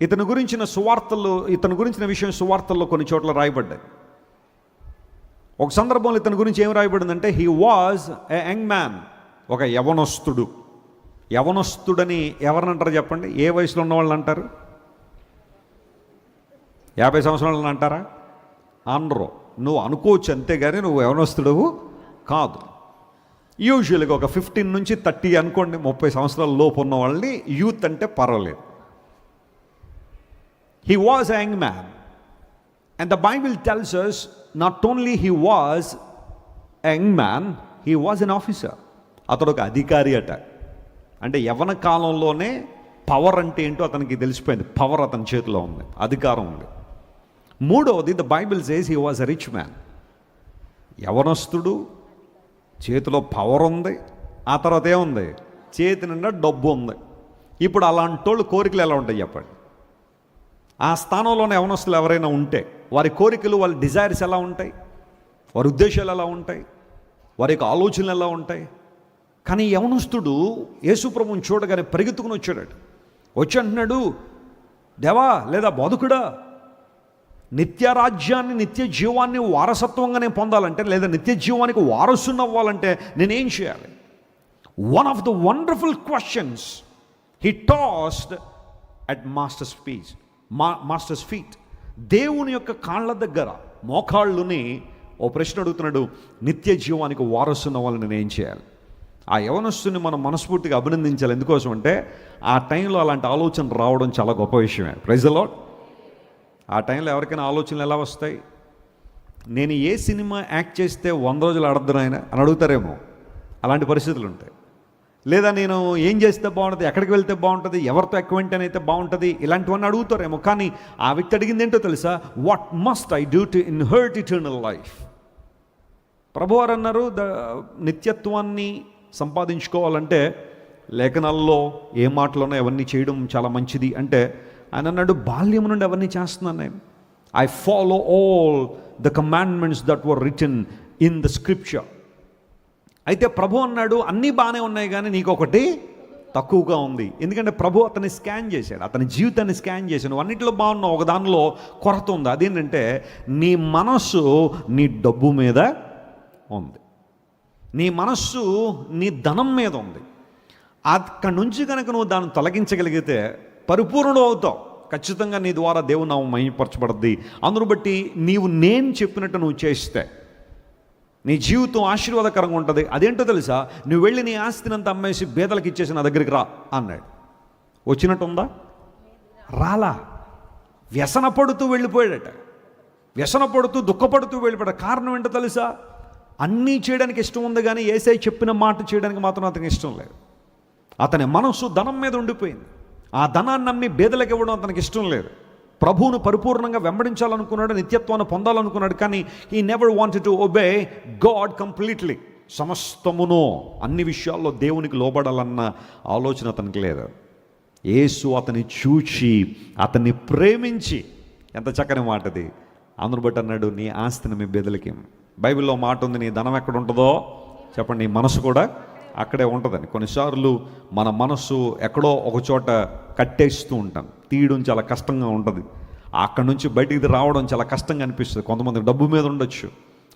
ఇతని గురించిన విషయం సువార్తల్లో కొన్ని చోట్ల రాయబడ్డాయి. ఒక సందర్భంలో ఇతని గురించి ఏం రాయబడిందంటే he was a young man. ఒక యవనస్తుడు. యవనస్తుడని ఎవరినంటారు చెప్పండి? ఏ వయసులో ఉన్న వాళ్ళని అంటారు? 50 సంవత్సరాలను అంటారా? అనరు. నువ్వు అనుకోవచ్చు అంతేగాని నువ్వు యవనస్తుడవు కాదు. యూజువల్గా ఒక 15 నుంచి 30 అనుకోండి, 30 సంవత్సరాల లోపు ఉన్న వాళ్ళని యూత్ అంటే పర్వాలేదు. He was a young man and the Bible tells us not only he was a young man, he was an officer. అతడు ఒక అధికారి అట. అంటే యవ్వన కాలంలోనే పవర్ అంటే ఏంటో అతనికి తెలిసిపోయింది. పవర్ అతని చేతిలో ఉంది, అధికారం ఉంది. మూడవది, the Bible says he was a rich man. యవనస్తుడు, చేతిలో పవర్ ఉంది, ఆ తర్వాత ఏముంది? చేతి నిండా డబ్బు ఉంది. ఇప్పుడు అలాంటి వాళ్ళు కోరికలు ఎలా ఉంటాయి చెప్పండి? ఆ స్థానంలోనే యవనస్తులు ఎవరైనా ఉంటే వారి కోరికలు, వాళ్ళ డిజైర్స్ ఎలా ఉంటాయి? వారి ఉద్దేశాలు ఎలా ఉంటాయి? వారి యొక్క ఆలోచనలు ఎలా ఉంటాయి? కానీ యవనస్తుడు యేసుప్రభుని చూడగానే పరిగెత్తుకుని వచ్చి అంటున్నాడు, దేవా లేదా బోధకుడా, నిత్యరాజ్యాన్ని, నిత్య జీవాన్ని వారసత్వంగా నేను పొందాలంటే, లేదా నిత్య జీవానికి వారసుని అవ్వాలంటే నేనేం చేయాలి? One of the wonderful questions he tossed at masters feet. దేవుని యొక్క కాళ్ళ దగ్గర మోకాళ్ళుని ఓ ప్రశ్న అడుగుతున్నాడు, నిత్య జీవానికి వారసుని అవ్వాలని నేనేం చేయాలి? ఆ యవనస్తుని మనం మనస్ఫూర్తిగా అభినందించాలి. ఎందుకోసం అంటే ఆ టైంలో అలాంటి ఆలోచన రావడం చాలా గొప్ప విషయమే. Praise the Lord. ఆ టైంలో ఎవరికైనా ఆలోచనలు ఎలా వస్తాయి? నేను ఏ సినిమా యాక్ట్ చేస్తే 100 రోజులు ఆడద్దును ఆయన అని అడుగుతారేమో. అలాంటి పరిస్థితులు ఉంటాయి. లేదా నేను ఏం చేస్తే బాగుంటుంది, ఎక్కడికి వెళ్తే బాగుంటుంది, ఎవరితో అక్వైంటెన్ అయితే బాగుంటుంది, ఇలాంటివన్నీ అడుగుతారేమో. కానీ ఆ వ్యక్తి అడిగింది ఏంటో తెలుసా? What must I do to inherit eternal life. ప్రభువారు అన్నారు, నిత్యత్వాన్ని సంపాదించుకోవాలంటే లేఖనాల్లో ఏ మాటలోనో అవన్నీ చేయడం చాలా మంచిది అంటే ఆయన అన్నాడు, బాల్యం నుండి అవన్నీ చేస్తున్నాను నేను. I follow all the commandments that were return in the scripture. అయితే ప్రభు అన్నాడు, అన్నీ బాగానే ఉన్నాయి కానీ నీకొకటి తక్కువగా ఉంది. ఎందుకంటే ప్రభు అతన్ని స్కాన్ చేశాడు, అతని జీవితాన్ని స్కాన్ చేశాడు. నువ్వు అన్నింటిలో బాగున్నావు, ఒక దానిలో కొరత ఉంది. అదేంటంటే నీ మనస్సు నీ డబ్బు మీద ఉంది, నీ మనస్సు నీ ధనం మీద ఉంది. అక్కడి నుంచి కనుక నువ్వు దాన్ని తొలగించగలిగితే పరిపూర్ణుడు అవుతావు. ఖచ్చితంగా నీ ద్వారా దేవుని నామం మహిమపరచబడుద్ది. అందును బట్టి నీవు నేను చెప్పినట్టు నువ్వు చేస్తే నీ జీవితం ఆశీర్వాదకరంగా ఉంటుంది. అదేంటో తెలుసా, నువ్వు వెళ్ళి నీ ఆస్తిని అంతా అమ్మేసి బేదలకు ఇచ్చేసి నా దగ్గరికి రా అన్నాడు. వచ్చినట్టు ఉందా? రాలా. వ్యసన పడుతూ వెళ్ళిపోయాడట, వ్యసన పడుతూ దుఃఖపడుతూ వెళ్ళిపోయాడు. కారణం ఏంటో తెలుసా, అన్నీ చేయడానికి ఇష్టం ఉంది కానీ యేసయ్య చెప్పిన మాట చేయడానికి మాత్రం అతనికి ఇష్టం లేదు. అతని మనస్సు ధనం మీద ఉండిపోయింది. ఆ ధనాన్ని నమ్మి బేదలకు ఇవ్వడం అతనికి ఇష్టం లేదు. ప్రభువును పరిపూర్ణంగా వెంబడించాలనుకున్నాడు, నిత్యత్వాన్ని పొందాలనుకున్నాడు, కానీ he never wanted to obey God completely. సమస్తమును అన్ని విషయాల్లో దేవునికి లోబడాలన్న ఆలోచన అతనికి లేదు. యేసు అతన్ని చూచి అతన్ని ప్రేమించి, ఎంత చక్కని మాట అది, అందును బట్టి అన్నాడు, నీ ఆస్తిని మీ బేదలకి. బైబిల్లో మాట ఉంది, నీ ధనం ఎక్కడ ఉంటుందో చెప్పండి, నీ మనసు కూడా అక్కడే ఉంటుందని. కొన్నిసార్లు మన మనస్సు ఎక్కడో ఒక చోట కట్టేస్తూ ఉంటాం, తీయడం చాలా కష్టంగా ఉంటుంది. అక్కడి నుంచి బయటికి రావడం చాలా కష్టంగా అనిపిస్తుంది. కొంతమంది డబ్బు మీద ఉండొచ్చు,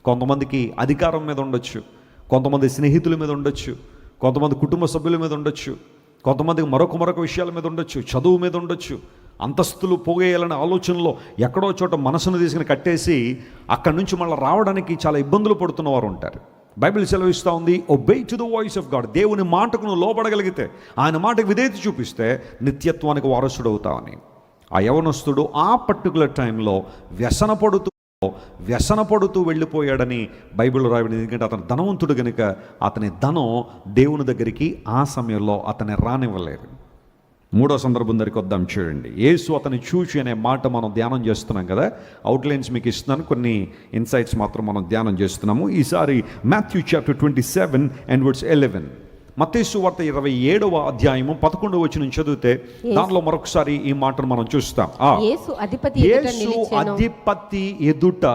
కొంతమందికి అధికారం మీద ఉండొచ్చు, కొంతమంది స్నేహితుల మీద ఉండొచ్చు, కొంతమంది కుటుంబ సభ్యుల మీద ఉండొచ్చు, కొంతమందికి మరొక విషయాల మీద ఉండొచ్చు, చదువు మీద ఉండొచ్చు. అంతస్తులు పోగేయాలనే ఆలోచనలో ఎక్కడో చోట మనసును తీసుకుని కట్టేసి అక్కడి నుంచి మళ్ళీ రావడానికి చాలా ఇబ్బందులు పడుతున్న వారు ఉంటారు. బైబిల్ సెలవిస్తూ ఉంది, obey to the voice of God. దేవుని మాటకు నువ్వు లోపడగలిగితే, ఆయన మాటకు విధేయత చూపిస్తే నిత్యత్వానికి వారసుడు అవుతావని. ఆ యవనస్తుడు ఆ పర్టికులర్ టైంలో వ్యసన పడుతూ వెళ్ళిపోయాడని బైబిల్ రాయబడింది. ఎందుకంటే అతను ధనవంతుడు కనుక అతని ధనం దేవుని దగ్గరికి ఆ సమయంలో అతన్ని రానివ్వలేదు. మూడో సందర్భం దగ్గరికి వద్దాం, చూడండి. యేసు అతని చూచి అనే మాట మనం ధ్యానం చేస్తున్నాం కదా. అవుట్లైన్స్ మీకు ఇస్తున్నాను, కొన్ని ఇన్సైట్స్ మాత్రం మనం ధ్యానం చేస్తున్నాము. ఈసారి మాథ్యూ చాప్టర్ 27 and verse 11. మత్తయి సువార్త 27వ అధ్యాయము 11వ వచనం చదివితే దానిలో మరొకసారి ఈ మాటను మనం చూస్తాం. యేసు అధిపతి ఎదుట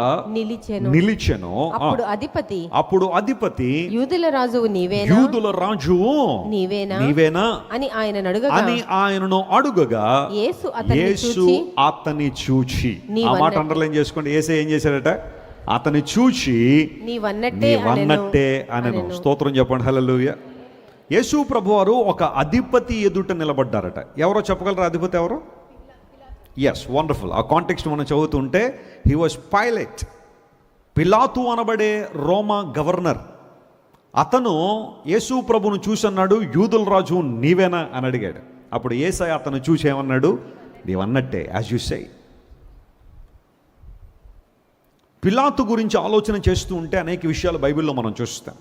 నిలిచెను. అప్పుడు అధిపతి యూదుల రాజువు నీవేనా అని ఆయనను అడుగగా యేసు అతని చూచి, ఆ మాట అండర్లైన్ చేసుకోండి. యేసు ఏం చేశాడట? అతని చూచి నీవన్నట్టే అనెను. స్తోత్రం చెప్పండి, హల్లెలూయా. యేసు ప్రభువారు ఒక అధిపతి ఎదుట నిలబడ్డారట. ఎవరో చెప్పగలరా అధిపతి ఎవరు? Yes, wonderful. ఆ కాంటెక్స్ట్ మనం చదువుతుంటే హీ వాజ్ పైలట్. పిలాతు అనబడే రోమా గవర్నర్. అతను యేసు ప్రభును చూసి అన్నాడు, యూదుల రాజు నీవేనా అని అడిగాడు. అప్పుడు యేసయ్య అతను చూసి ఏమన్నాడు? నీవన్నట్టే, యాజ్ యు సే. పిలాతు గురించి ఆలోచన చేస్తూ ఉంటే అనేక విషయాలు బైబిల్లో మనం చూస్తాం.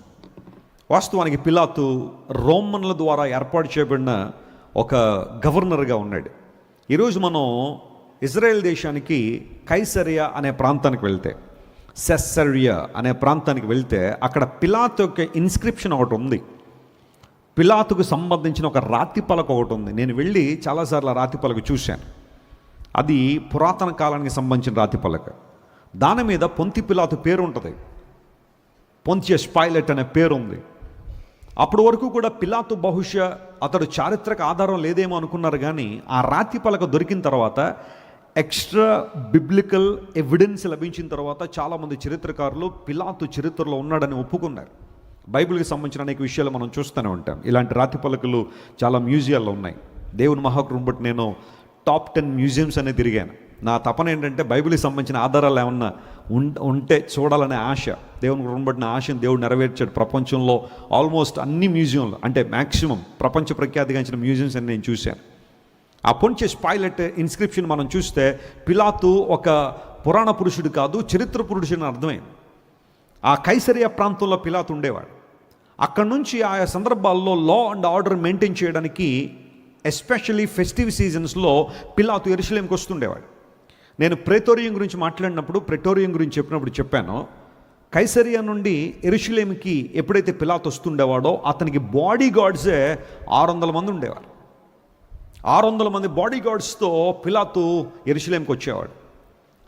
వాస్తవానికి పిలాతు రోమన్ల ద్వారా ఏర్పాటు చేయబడిన ఒక గవర్నర్గా ఉన్నాడు. ఈరోజు మనం ఇజ్రాయెల్ దేశానికి కైసరియా అనే ప్రాంతానికి వెళ్తే, సెస్సరియా అనే ప్రాంతానికి వెళ్తే అక్కడ పిలాతు యొక్క ఇన్స్క్రిప్షన్ ఒకటి ఉంది. పిలాతుకు సంబంధించిన ఒక రాతి పలక ఒకటి ఉంది. నేను వెళ్ళి చాలాసార్లు ఆ రాతి పలక చూశాను. అది పురాతన కాలానికి సంబంధించిన రాతి పలక. దాని మీద పొంతి పిలాతు పేరు ఉంటుంది, పొంతియస్ పైలట్ అనే పేరు ఉంది. అప్పటి వరకు కూడా పిలాతు బహుశా అతడు చారిత్రక ఆధారం లేదేమో అనుకున్నారు, కానీ ఆ రాతి పలక దొరికిన తర్వాత, ఎక్స్ట్రా బిబ్లికల్ ఎవిడెన్స్ లభించిన తర్వాత చాలామంది చరిత్రకారులు పిలాతు చరిత్రలో ఉన్నాడని ఒప్పుకున్నారు. బైబిల్కి సంబంధించిన అనేక విషయాలు మనం చూస్తూనే ఉంటాం. ఇలాంటి రాతి పలకలు చాలా మ్యూజియాల్లో ఉన్నాయి. దేవుని మహాకృపను బట్టి నేను టాప్ 10 మ్యూజియంస్ అనేది తిరిగాను. నా తపన ఏంటంటే బైబిల్కి సంబంధించిన ఆధారాలు ఏమన్నా ఉంటే చూడాలనే ఆశ. దేవుని కృపను బట్టిన ఆశను దేవుడు నెరవేర్చాడు. ప్రపంచంలో ఆల్మోస్ట్ అన్ని మ్యూజియంలు, అంటే మ్యాక్సిమం ప్రపంచ ప్రఖ్యాతిగాంచిన మ్యూజియంస్ అని నేను చూశాను. ఆ పొంటియస్ పైలట్ ఇన్స్క్రిప్షన్ మనం చూస్తే పిలాతు ఒక పురాణ పురుషుడు కాదు, చరిత్ర పురుషుడు అని అర్థమైంది. ఆ కైసరియా ప్రాంతంలో పిలాతు ఉండేవాడు. అక్కడి నుంచి ఆయా సందర్భాల్లో లా అండ్ ఆర్డర్ మెయింటైన్ చేయడానికి, ఎస్పెషల్లీ ఫెస్టివ్ సీజన్స్లో పిలాతు యెరూషలేంకి వస్తుండేవాడు. నేను ప్రెటోరియం గురించి మాట్లాడినప్పుడు, ప్రెటోరియం గురించి చెప్పినప్పుడు చెప్పాను, కైసరియా నుండి యెరూషలేంకి ఎప్పుడైతే పిలాతు వస్తుండేవాడో అతనికి బాడీ గార్డ్సే 600 మంది ఉండేవారు. 600 మంది బాడీ గార్డ్స్తో పిలాతు యెరూషలేంకి వచ్చేవాడు.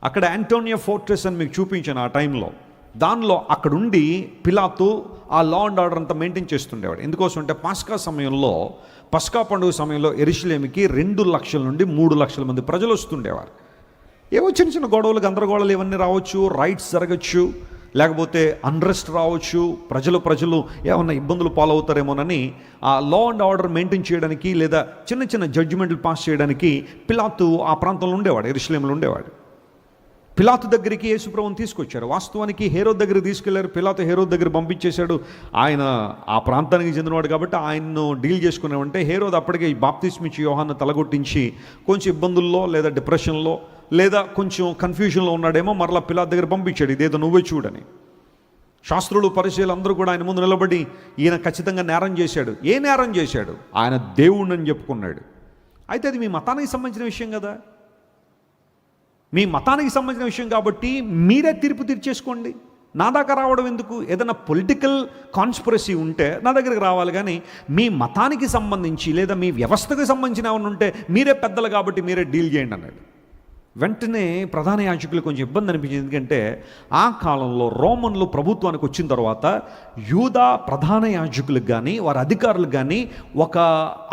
అక్కడ యాంటోనియా ఫోర్ట్రెస్ అని మీకు చూపించాను ఆ టైంలో. దానిలో అక్కడుండి పిలాతు ఆ లా అండ్ ఆర్డర్ అంతా మెయింటైన్ చేస్తుండేవాడు. ఎందుకోసం అంటే పస్కా పండుగ సమయంలో యెరూషలేంకి 2 లక్షల నుండి 3 లక్షల మంది ప్రజలు వస్తుండేవారు. ఏవో చిన్న చిన్న గొడవలు, గందరగోళాలు ఇవన్నీ రావచ్చు, రైట్స్ జరగచ్చు, లేకపోతే అన్రెస్ట్ రావచ్చు, ప్రజలు ఏమన్నా ఇబ్బందులు పాలవుతారేమోనని ఆ లా అండ్ ఆర్డర్ మెయింటైన్ చేయడానికి లేదా చిన్న చిన్న జడ్జిమెంట్లు పాస్ చేయడానికి పిలాతు ఆ ప్రాంతంలో ఉండేవాడు, యెరూషలేంలో ఉండేవాడు. పిలాతు దగ్గరికి యేసుప్రభువుని తీసుకొచ్చారు. వాస్తవానికి హేరోద్ దగ్గరికి తీసుకెళ్లారు. పిలాతు హేరోద్ దగ్గర పంపించేశాడు. ఆయన ఆ ప్రాంతానికి చెందినవాడు కాబట్టి ఆయన్ను డీల్ చేసుకునేవంటే హేరోద్ అప్పటికే బాప్తిస్మిచ్చి యోహాను తలగొట్టించి కొంచెం ఇబ్బందుల్లో లేదా డిప్రెషన్లో లేదా కొంచెం కన్ఫ్యూజన్లో ఉన్నాడేమో, మరలా పిలాతు దగ్గర పంపించాడు, ఇదేదో నువ్వే చూడని. శాస్త్రులు పరిచయాలు అందరూ కూడా ఆయన ముందు నిలబడి ఈయన ఖచ్చితంగా నేరం చేశాడు. ఏ నేరం చేశాడు? ఆయన దేవుణ్ణని చెప్పుకున్నాడు. అయితే అది మీ మతానికి సంబంధించిన విషయం కదా, మీ మతానికి సంబంధించిన విషయం కాబట్టి మీరే తీర్పు తీర్చేసుకోండి. నా దాకా రావడం ఎందుకు? ఏదైనా పొలిటికల్ కాన్స్పిరసీ ఉంటే నా దగ్గరికి రావాలి, కానీ మీ మతానికి సంబంధించి లేదా మీ వ్యవస్థకు సంబంధించిన ఏమైనా ఉంటే మీరే పెద్దలు కాబట్టి మీరే డీల్ చేయండి అన్నాడు. వెంటనే ప్రధాన యాజకులు కొంచెం ఇబ్బంది అనిపించింది. ఎందుకంటే ఆ కాలంలో రోమన్లు ప్రభుత్వానికి వచ్చిన తర్వాత యూదా ప్రధాన యాజకులకు కానీ వారి అధికారులకు కానీ ఒక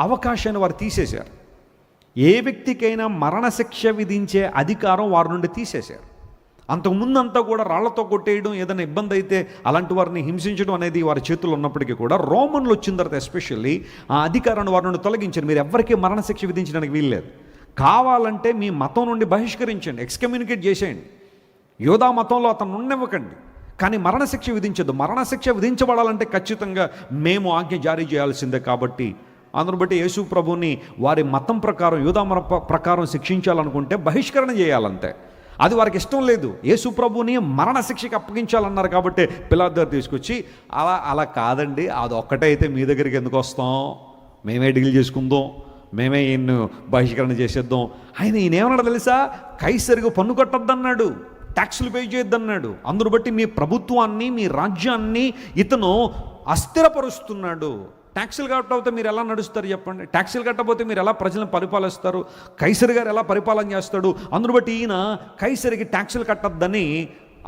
అవకాశాన్ని వారు తీసేశారు. ఏ వ్యక్తికైనా మరణశిక్ష విధించే అధికారం వారి నుండి తీసేశారు. అంతకుముందంతా కూడా రాళ్లతో కొట్టేయడం, ఏదైనా ఇబ్బంది అయితే అలాంటి వారిని హింసించడం అనేది వారి చేతుల్లో ఉన్నప్పటికీ కూడా రోమన్లు వచ్చిన తర్వాత ఎస్పెషల్లీ ఆ అధికారాన్ని వారి నుండి తొలగించారు. మీరు ఎవరికీ మరణశిక్ష విధించడానికి వీల్లేదు. కావాలంటే మీ మతం నుండి బహిష్కరించండి, ఎక్స్కమ్యూనికేట్ చేసేయండి. యోధా మతంలో అతను ఉండనివ్వకండి, కానీ మరణశిక్ష విధించద్దు. మరణశిక్ష విధించబడాలంటే ఖచ్చితంగా మేము ఆజ్ఞ జారీ చేయాల్సిందే. కాబట్టి అందును బట్టి యేసు ప్రభుని వారి మతం ప్రకారం, యూదా ప్రకారం శిక్షించాలనుకుంటే బహిష్కరణ చేయాలంతే. అది వారికి ఇష్టం లేదు. యేసు ప్రభుని మరణశిక్షకి అప్పగించాలన్నారు కాబట్టి పిలాతు దగ్గర తీసుకొచ్చి అలా కాదండి, అది ఒక్కటే అయితే మీ దగ్గరికి ఎందుకు వస్తాం, మేమే డీల్ చేసుకుందాం, మేమే ఈయన్ను బహిష్కరణ చేసేద్దాం. ఈయన ఏమన్నాడు తెలుసా? కైసరికి పన్ను కట్టొద్దన్నాడు, ట్యాక్సులు పే చేయొద్దన్నాడు. అందును బట్టి మీ ప్రభుత్వాన్ని, మీ రాజ్యాన్ని ఇతను అస్థిరపరుస్తున్నాడు. ట్యాక్సులు కట్టకపోతే మీరు ఎలా నడుస్తారు చెప్పండి? ట్యాక్సులు కట్టకపోతే మీరు ఎలా ప్రజలను పరిపాలిస్తారు? కైసరి గారు ఎలా పరిపాలన చేస్తాడు? అందును బట్టి ఈయన కైసరికి ట్యాక్సులు కట్టద్దని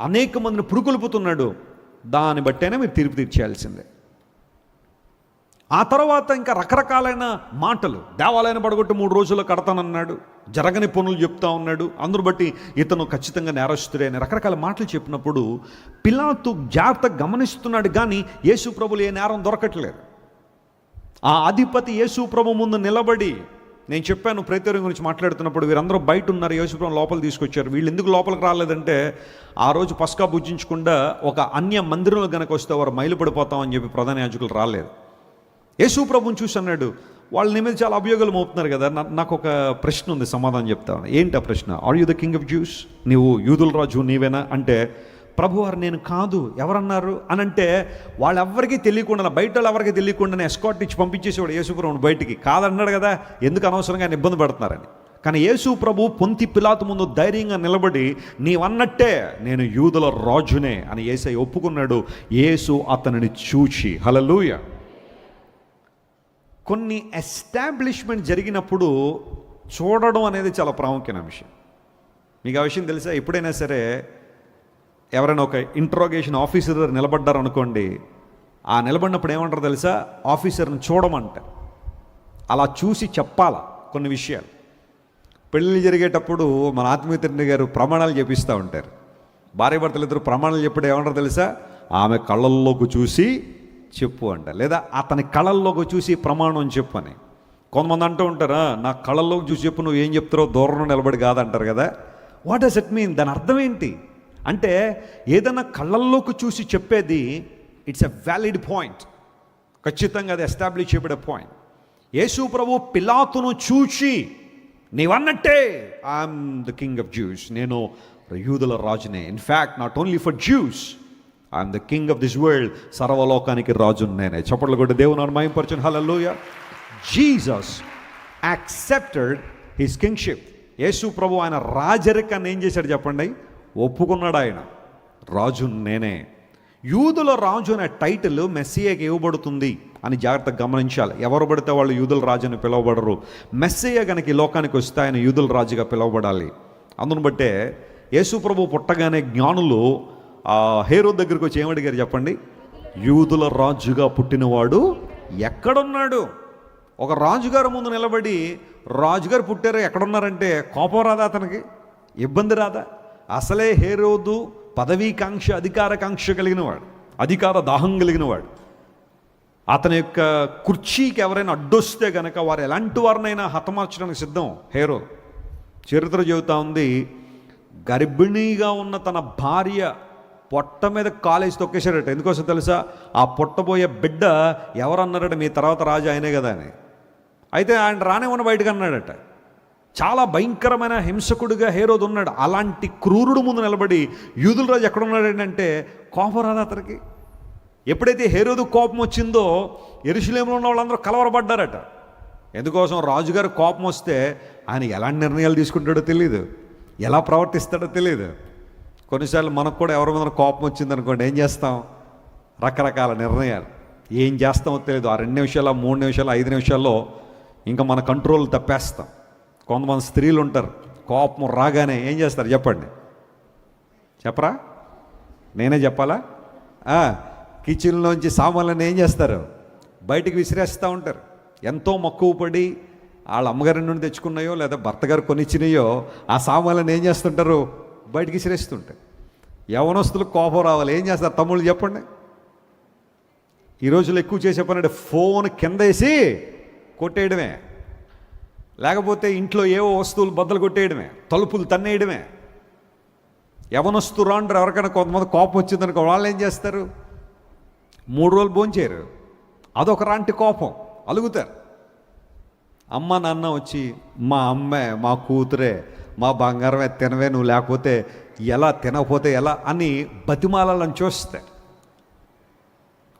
అనేక మందిని పురుకొల్పుతున్నాడు. దాన్ని బట్టేనే మీరు తీర్పు తీర్చేయాల్సిందే. ఆ తర్వాత ఇంకా రకరకాలైన మాటలు, దేవాలయాన్ని పడగొట్టి 3 రోజుల్లో కడతానన్నాడు, జరగని పనులు చెప్తా ఉన్నాడు. అందును బట్టి ఇతను ఖచ్చితంగా నేరస్తుడే అని రకరకాల మాటలు చెప్పినప్పుడు పిలాతు జాగ్రత్తగా గమనిస్తున్నాడు, కానీ యేసు ప్రభులు ఏ నేరం దొరకట్లేదు. ఆ అధిపతి యేసు ప్రభు ముందు నిలబడి, నేను చెప్పాను ప్రేతోర్యం గురించి మాట్లాడుతున్నప్పుడు, వీరందరూ బయట ఉన్నారు, యేసు ప్రభు లోపల తీసుకొచ్చారు. వీళ్ళు ఎందుకు లోపలికి రాలేదంటే ఆ రోజు పస్కా భుజించకుండా ఒక అన్య మందిరంలో కనుక వస్తే వారు మైలుపడిపోతామని చెప్పి ప్రధాన యాజకులు రాలేదు. యేసు ప్రభుని చూసి అన్నాడు, వాళ్ళ నీ మీద చాలా అభియోగాలు మోపుతున్నారు కదా, నాకు ఒక ప్రశ్న ఉంది, సమాధానం చెప్తాను. ఏంటి ఆ ప్రశ్న? Are you the king of Jews? నీవు యూదుల రాజు నీవేనా అంటే, ప్రభువారు నేను కాదు, ఎవరన్నారు అని అంటే వాళ్ళెవ్వరికీ తెలియకుండా, బయట వాళ్ళు ఎవరికి తెలియకుండానే ఎస్కాట్ ఇచ్చి పంపించేసేవాడు యేసు ప్రభువుని బయటికి. కాదన్నాడు కదా, ఎందుకు అనవసరంగా ఆయన ఇబ్బంది పెడుతున్నారని. కానీ యేసు ప్రభు పొంతి పిలాతు ముందు ధైర్యంగా నిలబడి, నీవన్నట్టే నేను యూదుల రాజునే అని యేసయ్య ఒప్పుకున్నాడు. యేసు అతనిని చూచి, హల్లెలూయా. కొన్ని ఎస్టాబ్లిష్మెంట్ జరిగినప్పుడు చూడడం అనేది చాలా ప్రాముఖ్యమైన విషయం. మీకు ఆ విషయం తెలుసా? ఎప్పుడైనా సరే ఎవరైనా ఒక ఇంట్రోగేషన్ ఆఫీసర్ నిలబడ్డారు అనుకోండి, ఆ నిలబడినప్పుడు ఏమంటారు తెలుసా? ఆఫీసర్ని చూడమంటారు. అలా చూసి చెప్పాలా కొన్ని విషయాలు. పెళ్ళి జరిగేటప్పుడు మన ఆత్మీయ తండ్రి గారు ప్రమాణాలు చెప్పిస్తూ ఉంటారు. భార్యాభర్తలు ఇద్దరు ప్రమాణాలు చెప్పడం ఏమంటారు తెలుసా? ఆమె కళ్ళల్లోకి చూసి చెప్పు అంట, లేదా అతని కళల్లోకి చూసి ప్రమాణం చెప్పు అని. కొంతమంది అంటూ ఉంటారా, నా కళల్లోకి చూసి చెప్పు, నువ్వు ఏం చెప్తారో దూరంలో నిలబడి కాదంటారు కదా. What does it mean? దాని అర్థం ఏంటి అంటే, ఏదైనా కళ్ళల్లోకి చూసి చెప్పేది ఇట్స్ ఎ వ్యాలిడ్ పాయింట్, ఖచ్చితంగా అది ఎస్టాబ్లిష్ చేయబడే పాయింట్. యేసు ప్రభు పిలాతును చూచి, నీవన్నట్టే I am the king of Jews, నేను యూదుల రాజునే. In fact not only for Jews, I am the king of this world, సర్వలోకానికి రాజు నేనే. చప్పట్లు కొట్టి దేవుని మహిమపరచండి. హల్లెలూయా. Jesus accepted his kingship. యేసు ప్రభు ఆయన రాజరికాన్ని ఏం చేశాడు చెప్పండి? ఒప్పుకున్నాడు. ఆయన రాజు నేనే. యూదుల రాజు అనే టైటిల్ మెస్సియాకి ఇవ్వబడుతుంది అని జాగ్రత్తగా గమనించాలి. ఎవరు పడితే వాళ్ళు యూదుల రాజు అని పిలువబడరు. మెస్సియా కనుక ఈ లోకానికి వస్తే ఆయన యూదుల రాజుగా పిలువబడాలి. అందును బట్టే యేసు ప్రభు పుట్టగానే జ్ఞానులు హేరోదు దగ్గరికి వచ్చి ఏమడిగారు చెప్పండి? యూదుల రాజుగా పుట్టినవాడు ఎక్కడున్నాడు? ఒక రాజుగారు ముందు నిలబడి రాజుగారు పుట్టారు ఎక్కడున్నారంటే కోపం రాదా? అతనికి ఇబ్బంది రాదా? అసలే హేరోదు పదవీకాంక్ష, అధికారకాంక్ష కలిగినవాడు, అధికార దాహం కలిగినవాడు. అతని యొక్క కుర్చీకి ఎవరైనా అడ్డొస్తే కనుక వారు ఎలాంటి వారినైనా హతమార్చడానికి సిద్ధం హేరోదు. చరిత్ర చెబుతా ఉంది, గర్భిణీగా ఉన్న తన భార్య పొట్ట మీద కాలేసి తొక్కేశాడట. ఎందుకోసం తెలుసా? ఆ పొట్టబోయే బిడ్డ ఎవరన్నారట, మీ తర్వాత రాజు ఆయనే కదా అని. అయితే ఆయన రానేమన్న బయటకు అన్నాడట. చాలా భయంకరమైన హింసకుడిగా హేరోదు ఉన్నాడు. అలాంటి క్రూరుడు ముందు నిలబడి యూదుల రాజు ఎక్కడున్నాడంటే కోపం రాదా అతనికి? ఎప్పుడైతే హేరోదు కోపం వచ్చిందో యెరూషలేములో ఉన్న వాళ్ళందరూ కలవరపడ్డారట. ఎందుకోసం? రాజుగారు కోపం వస్తే ఆయన ఎలాంటి నిర్ణయాలు తీసుకుంటాడో తెలియదు, ఎలా ప్రవర్తిస్తాడో తెలియదు. కొన్నిసార్లు మనకు కూడా ఎవరి మీద కోపం వచ్చిందనుకోండి, ఏం చేస్తాం? రకరకాల నిర్ణయాలు. ఏం చేస్తామో తెలియదు. ఆ 2 నిమిషాలు, 3 నిమిషాలు, 5 నిమిషాల్లో ఇంకా మన కంట్రోల్ తప్పేస్తాం. కొంతమంది స్త్రీలు ఉంటారు, కోపం రాగానే ఏం చేస్తారు చెప్పండి? చెప్పరా? నేనే చెప్పాలా? కిచెన్లోంచి సామాన్లను ఏం చేస్తారు? బయటికి విసిరేస్తూ ఉంటారు. ఎంతో మక్కువ పడి వాళ్ళ అమ్మగారి నుండి తెచ్చుకున్నాయో లేదా భర్త గారు కొనిచ్చినాయో ఆ సామాన్లను ఏం చేస్తుంటారు? బయటికి విసిరేస్తుంటారు. యవనస్తులకు కోపం రావాలి, ఏం చేస్తారు తమ్ముళ్ళు చెప్పండి? ఈ రోజుల్లో ఎక్కువ చేసే పని అంటే ఫోన్ కింద వేసి కొట్టేయడమే, లేకపోతే ఇంట్లో ఏవో వస్తువులు బద్దలు కొట్టేయడమే, తలుపులు తన్నేయడమే. యవనస్తు రాండ్రు ఎవరికైనా కొంతమంది కోపం వచ్చిందనుకో, వాళ్ళు ఏం చేస్తారు? 3 రోజులు భోంచేయరు. అదొక రాంటి కోపం, అలుగుతారు. అమ్మ నాన్న వచ్చి, మా అమ్మే, మా కూతురే, మా బంగారమే తినవే, నువ్వు లేకపోతే ఎలా, తినకపోతే ఎలా అని బతిమాలని చూస్తే.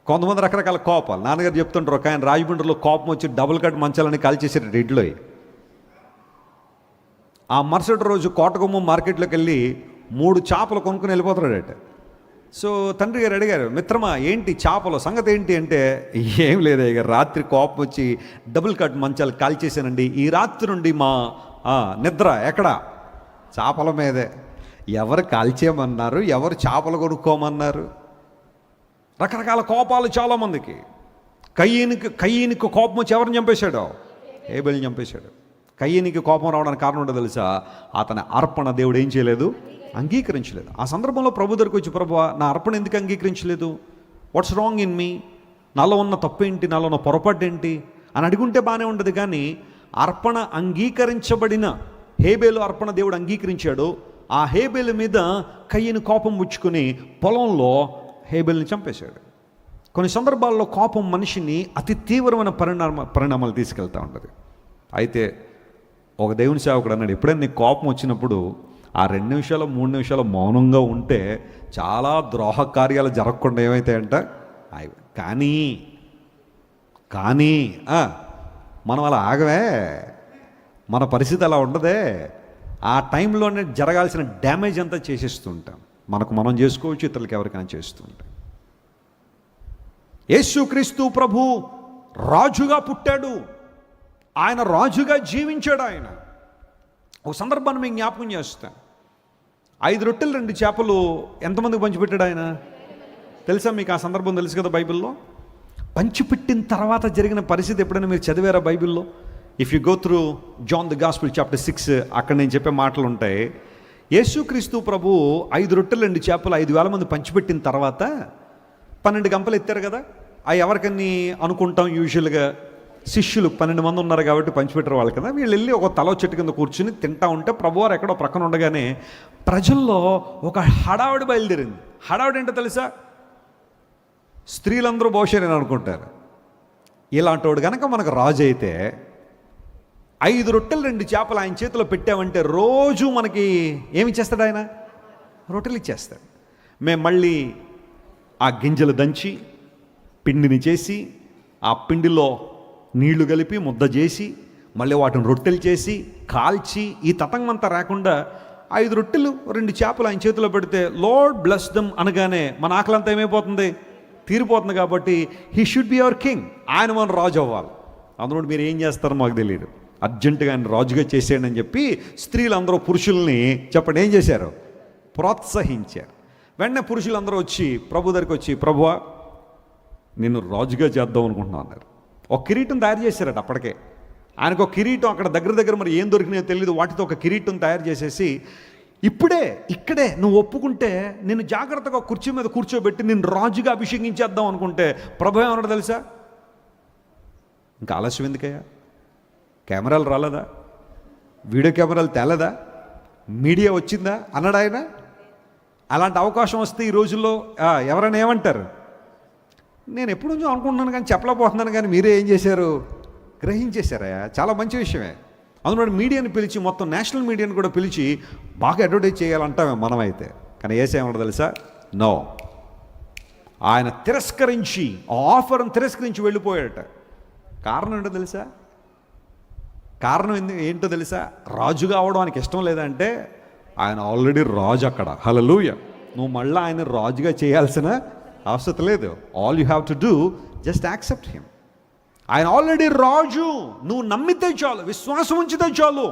కొంతమంది రకరకాల కోపాలు. నాన్నగారు చెప్తుంటారు, ఒక ఆయన రాజమండ్రిలో కోపం వచ్చి డబుల్ కట్ మంచాలని కాల్చేసారు ఇడ్లో. ఆ మరుసటి రోజు కోటగుమ్మం మార్కెట్లోకి వెళ్ళి 3 చేపలు కొనుక్కుని వెళ్ళిపోతాడట. సో తండ్రి గారు అడిగారు, మిత్రమా ఏంటి చేపల సంగతి ఏంటి అంటే, ఏం లేదు ఇక రాత్రి కోపం వచ్చి డబుల్ కట్ మంచాలు కాల్చేసానండి. ఈ రాత్రి నుండి మా నిద్ర ఎక్కడ? చేపల మీదే. ఎవరు కాల్చేయమన్నారు? ఎవరు చేపలు కొనుక్కోమన్నారు? రకరకాల కోపాలు చాలామందికి. కయ్యనికి కోపం వచ్చి ఎవరిని చంపేశాడో? హేబెల్ని చంపేశాడు. కయ్యనికి కోపం రావడానికి కారణం ఉండదు తెలుసా? అతని అర్పణ దేవుడు ఏం చేయలేదు? అంగీకరించలేదు. ఆ సందర్భంలో ప్రభు దగ్గరికి వచ్చి, ప్రభువా నా అర్పణ ఎందుకు అంగీకరించలేదు? What's wrong in me? నాలో ఉన్న తప్పు ఏంటి? నాలో ఉన్న పొరపాటు ఏంటి అని అడుగుంటే బాగానే ఉండదు. కానీ అర్పణ అంగీకరించబడిన హేబేలు అర్పణ దేవుడు అంగీకరించాడు. ఆ హేబేలు మీద కయ్యని కోపం పుచ్చుకొని పొలంలో హేబేల్ని చంపేశాడు. కొన్ని సందర్భాల్లో కోపం మనిషిని అతి తీవ్రమైన పరిణామాలు తీసుకెళ్తూ ఉంటుంది. అయితే ఒక దేవుని సేవకుడు అన్నాడు, ఎప్పుడైనా నీకు కోపం వచ్చినప్పుడు ఆ 2 నిమిషాలు 3 నిమిషాలు మౌనంగా ఉంటే చాలా ద్రోహ కార్యాలు జరగకుండా ఏమవుతాయంట. కానీ మనం అలా ఆగవే, మన పరిస్థితి అలా ఉండదే. ఆ టైంలోనే జరగాల్సిన డ్యామేజ్ అంతా చేసేస్తుంటాం. మనకు మనం చేసుకోవచ్చు, ఇతరులకి ఎవరికైనా చేస్తూ ఉంటాం. యేసుక్రీస్తు ప్రభు రాజుగా పుట్టాడు, ఆయన రాజుగా జీవించాడు. ఆయన ఒక సందర్భాన్ని మీకు జ్ఞాపకం చేస్తాను. 5 రొట్టెలు 2 చేపలు ఎంతమందికి పంచిపెట్టాడు ఆయన? తెలుసా మీకు? ఆ సందర్భం తెలుసు కదా బైబిల్లో. పంచిపెట్టిన తర్వాత జరిగిన పరిస్థితి ఎప్పుడైనా మీరు చదివారా బైబిల్లో? If you go through John the gospel chapter 6, అక్కడ నేను చెప్పే మాటలు ఉంటాయి. యేసుక్రీస్తు ప్రభు 5 రొట్టెలు 2 చేపలు 5,000 మంది పంచిపెట్టిన తర్వాత 12 గంపలు ఎత్తారు కదా. అవి ఎవరికని అనుకుంటాం? యూజువల్గా శిష్యులు 12 మంది ఉన్నారు కాబట్టి పంచిపెట్టారు వాళ్ళు కదా. వీళ్ళు వెళ్ళి ఒక తల చెట్టు కింద కూర్చుని తింటా ఉంటే ప్రభువారు ఎక్కడో ప్రక్కన ఉండగానే ప్రజల్లో ఒక హడావిడి బయలుదేరింది. హడావిడి ఏంటో తెలుసా? స్త్రీలందరూ బహుశా నేను అనుకుంటారు, ఇలాంటి వాడు కనుక మనకు రాజు అయితే 5 రొట్టెలు 2 చేపలు ఆయన చేతిలో పెట్టామంటే రోజు మనకి ఏమి ఇచ్చేస్తాడు ఆయన? రొట్టెలు ఇచ్చేస్తాడు. మేము మళ్ళీ ఆ గింజలు దంచి పిండిని చేసి ఆ పిండిలో నీళ్లు కలిపి ముద్ద చేసి మళ్ళీ వాటిని రొట్టెలు చేసి కాల్చి ఈ తతంగమంతా రాకుండా 5 రొట్టెలు 2 చేపలు ఆయన చేతిలో పెడితే లార్డ్ బ్లెస్ దెమ్ అనగానే మన ఆకలంతా ఏమైపోతుంది, తీరిపోతుంది. కాబట్టి he should be our king, ఆయన మన రాజు అవ్వాలి. అందులో మీరు ఏం చేస్తారో మాకు తెలియదు, అర్జెంటుగా ఆయన రాజుగా చేసేయండి అని చెప్పి స్త్రీలందరూ పురుషుల్ని చెప్పండి ఏం చేశారు, ప్రోత్సహించారు. వెంటనే పురుషులందరూ వచ్చి ప్రభు దగ్గరికి వచ్చి, ప్రభువా నిన్ను రాజుగా చేద్దాం అనుకుంటున్నాను అన్నారు. ఒక కిరీటం తయారు చేశారట అప్పటికే. ఆయనకు ఒక కిరీటం అక్కడ దగ్గర మరి ఏం దొరికినాయో తెలియదు, వాటితో ఒక కిరీటం తయారు చేసేసి, ఇక్కడే నువ్వు ఒప్పుకుంటే నిన్ను జాగ్రత్తగా కుర్చీ మీద కూర్చోబెట్టి నిన్ను రాజుగా అభిషేకించేద్దాం అనుకుంటే ప్రభు ఏమన్నాడు తెలుసా, ఇంకా ఆలస్యం ఎందుకయ్యా, కెమెరాలు రాలేదా, వీడియో కెమెరాలు తేలేదా, మీడియా వచ్చిందా అన్నాడు ఆయన. అలాంటి అవకాశం వస్తే ఈ రోజుల్లో ఎవరైనా ఏమంటారు, నేను ఎప్పుడు నుంచో అనుకుంటున్నాను కానీ చెప్పలేకపోతున్నాను, కానీ మీరే ఏం చేశారు, గ్రహించేశారా. చాలా మంచి విషయమే. అందులో మీడియాని పిలిచి, మొత్తం నేషనల్ మీడియాని కూడా పిలిచి బాగా అడ్వర్టైజ్ చేయాలంటామే మనమైతే. కానీ ఏసేమన్నా తెలుసా, నో, ఆయన తిరస్కరించి ఆ ఆఫర్ని తిరస్కరించి వెళ్ళిపోయాడట. కారణం ఏంటో తెలుసా, ఏంటో తెలుసా, రాజుగా అవడం ఆయనకి ఇష్టం లేదంటే ఆయన ఆల్రెడీ రాజు అక్కడ. హల్లెలూయా. నువ్వు మళ్ళీ ఆయన రాజుగా చేయాల్సిన అవసరం లేదు. All you have to do just accept him. ఆయన ఆల్రెడీ రాజు. నువ్వు నమ్మితే చాలు, విశ్వాసం ఉంచితే చాలు,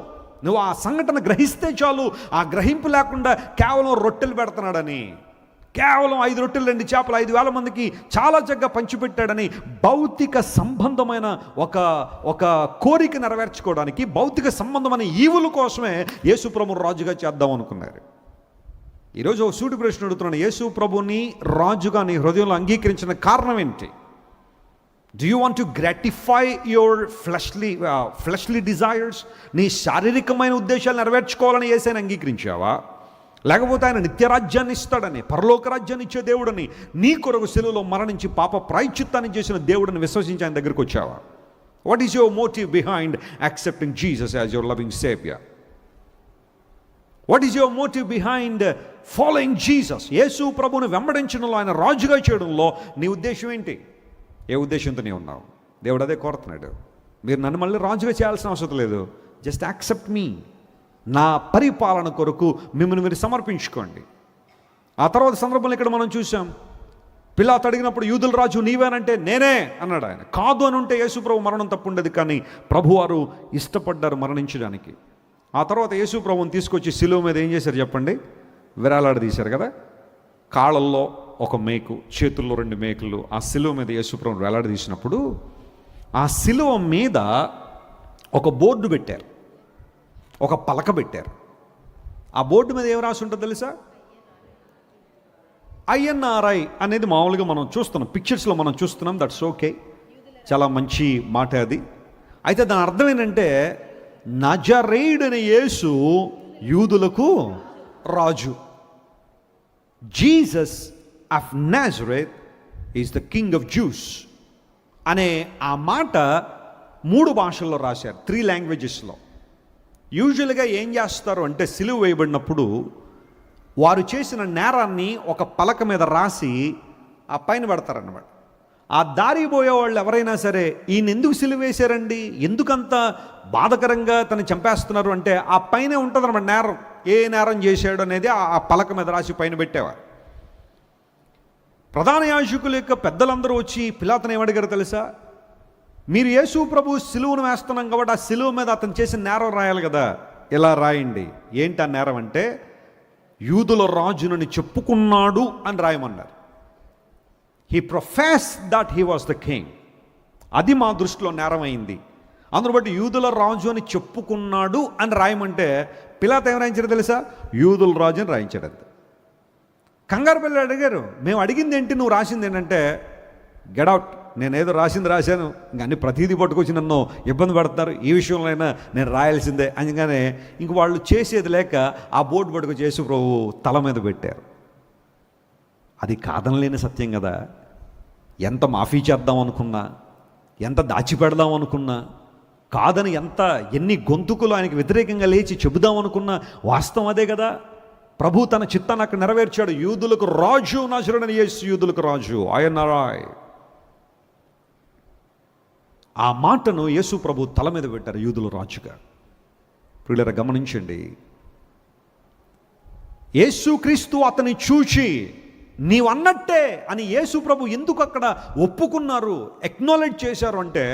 నువ్వు ఆ సంఘటన గ్రహిస్తే చాలు. ఆ గ్రహింపు లేకుండా కేవలం రొట్టెలు పెడుతున్నాడని, కేవలం 5 రొట్టెలు 2 చేపలు 5,000 మందికి చాలా చక్కగా పంచిపెట్టాడని భౌతిక సంబంధమైన ఒక కోరిక నెరవేర్చుకోవడానికి, భౌతిక సంబంధమైన ఈవుల కోసమే యేసు ప్రభుని రాజుగా చేద్దాం అనుకున్నారు. ఈరోజు ఒక సూటి ప్రశ్న అడుగుతున్నాను, యేసు ప్రభుని రాజుగా నీ హృదయంలో అంగీకరించిన కారణం ఏంటి? Do you want to gratify your fleshly desires? నీ శారీరకమైన ఉద్దేశాలు నెరవేర్చుకోవాలని యేసుని అంగీకరించావా? లేకపోతే ఆయన నిత్యరాజ్యాన్ని ఇస్తాడని, పరలోక రాజ్యాన్ని ఇచ్చే దేవుడని, నీ కొరకు శిలువలో మరణించి పాప ప్రాయశ్చిత్తాన్ని చేసిన దేవుడిని విశ్వసించి ఆయన దగ్గరికి వచ్చావా? What is your motive behind accepting Jesus as your loving saviour? What is your motive behind following Jesus? యేసు ప్రభువుని వెంబడించడంలో, ఆయన రాజుగా చేయడంలో నీ ఉద్దేశం ఏంటి? ఏ ఉద్దేశంతో నీ ఉన్నావు? దేవుడు అదే కోరుతున్నాడు. మీరు నన్ను మళ్ళీ రాజుగా చేయాల్సిన అవసరం లేదు, జస్ట్ యాక్సెప్ట్ మీ. నా పరిపాలన కొరకు మిమ్మల్ని మీరు సమర్పించుకోండి. ఆ తర్వాత సందర్భంలో ఇక్కడ మనం చూసాం, పిలాతు అడిగినప్పుడు యూదుల రాజు నీవేనంటే నేనే అన్నాడు. ఆయన కాదు అని ఉంటే యేసు ప్రభు మరణం తప్పు ఉండేది, కానీ ప్రభువారు ఇష్టపడ్డారు మరణించడానికి. ఆ తర్వాత యేసు ప్రభువుని తీసుకొచ్చి శిలువ మీద ఏం చేశారు చెప్పండి? విరాలాడదీశారు కదా. కాళ్ళల్లో ఒక మేకు, చేతుల్లో 2 మేకులు. ఆ శిలువ మీద యేసు ప్రభువుని వేలాడదీసినప్పుడు ఆ శిలువ మీద ఒక బోర్డు పెట్టారు, ఒక పలక పెట్టారు. ఆ బోర్డు మీద ఏం రాసి ఉంటుందో తెలుసా? INRI అనేది మామూలుగా మనం చూస్తున్నాం, పిక్చర్స్లో మనం చూస్తున్నాం. దట్స్ ఓకే, చాలా మంచి మాట అది. అయితే దాని అర్థం ఏంటంటే, నజరేయుడైన యేసు యూదులకు రాజు. Jesus of Nazareth is the king of Jews అనే ఆ మాట 3 భాషల్లో రాశారు, 3 లాంగ్వేజెస్లో. యూజువల్గా ఏం చేస్తారు అంటే, సిలువ వేయబడినప్పుడు వారు చేసిన నేరాన్ని ఒక పలక మీద రాసి ఆ పైన పెడతారన్నమాట. ఆ దారి పోయే వాళ్ళు ఎవరైనా సరే, ఈయన ఎందుకు సిలువ వేశారండి, ఎందుకంత బాధకరంగా తను చంపేస్తున్నారు అంటే ఆ పైనే ఉంటుంది అన్నమాట నేరం, ఏ నేరం చేశాడు అనేది ఆ పలక మీద రాసి పైన పెట్టేవారు. ప్రధాన యాజకుల యొక్క పెద్దలందరూ వచ్చి పిలాతుని ఏమడిగారు తెలుసా? మీరు యేసు ప్రభు సిలువను వేస్తున్నాం కాబట్టి ఆ సిలువ మీద అతను చేసిన నేరం రాయాలి కదా, ఇలా రాయండి. ఏంటి ఆ నేరం అంటే, యూదుల రాజునని చెప్పుకున్నాడు అని రాయమన్నారు. He profess that he was the king. అది మా దృష్టిలో నేరం అయింది. అందును బట్టి యూదుల రాజు అని చెప్పుకున్నాడు అని రాయమంటే పిలాతు ఏం రాయించారు తెలుసా? యూదుల రాజు అని రాయించాడు. అంతే. కంగారు పిల్లలు అడిగారు, మేము అడిగింది ఏంటి, నువ్వు రాసింది ఏంటంటే, గెడౌట్, నేనేదో రాశాను, ఇంక అన్ని ప్రతీది పట్టుకొచ్చి నన్ను ఇబ్బంది పడుతున్నారు, ఈ విషయంలో అయినా నేను రాయాల్సిందే అనగానే ఇంక వాళ్ళు చేసేది లేక ఆ బోర్డు పట్టుకొచ్చి యేసు ప్రభు తల మీద పెట్టారు. అది కాదనలేని సత్యం కదా. ఎంత మాఫీ చేద్దాం అనుకున్నా, ఎంత దాచిపెడదాం అనుకున్నా, కాదని ఎన్ని గొంతుకులు ఆయనకి వ్యతిరేకంగా లేచి చెబుదాం అనుకున్నా, వాస్తవం అదే కదా. ప్రభు తన చిత్తాన్ని అక్కడ నెరవేర్చాడు. యూదులకు రాజు, నజరేయుడైన యేసు యూదులకు రాజు, INRI. ఆ మాటను యేసు ప్రభు తల మీద పెట్టారు, యూదుల రాజుగా. ప్రియులారా గమనించండి, యేసుక్రీస్తు అతని చూచి నీవన్నట్టే అని యేసు ప్రభు ఎందుకు అక్కడ ఒప్పుకున్నారు, ఎక్నాలెడ్జ్ చేశారు అంటే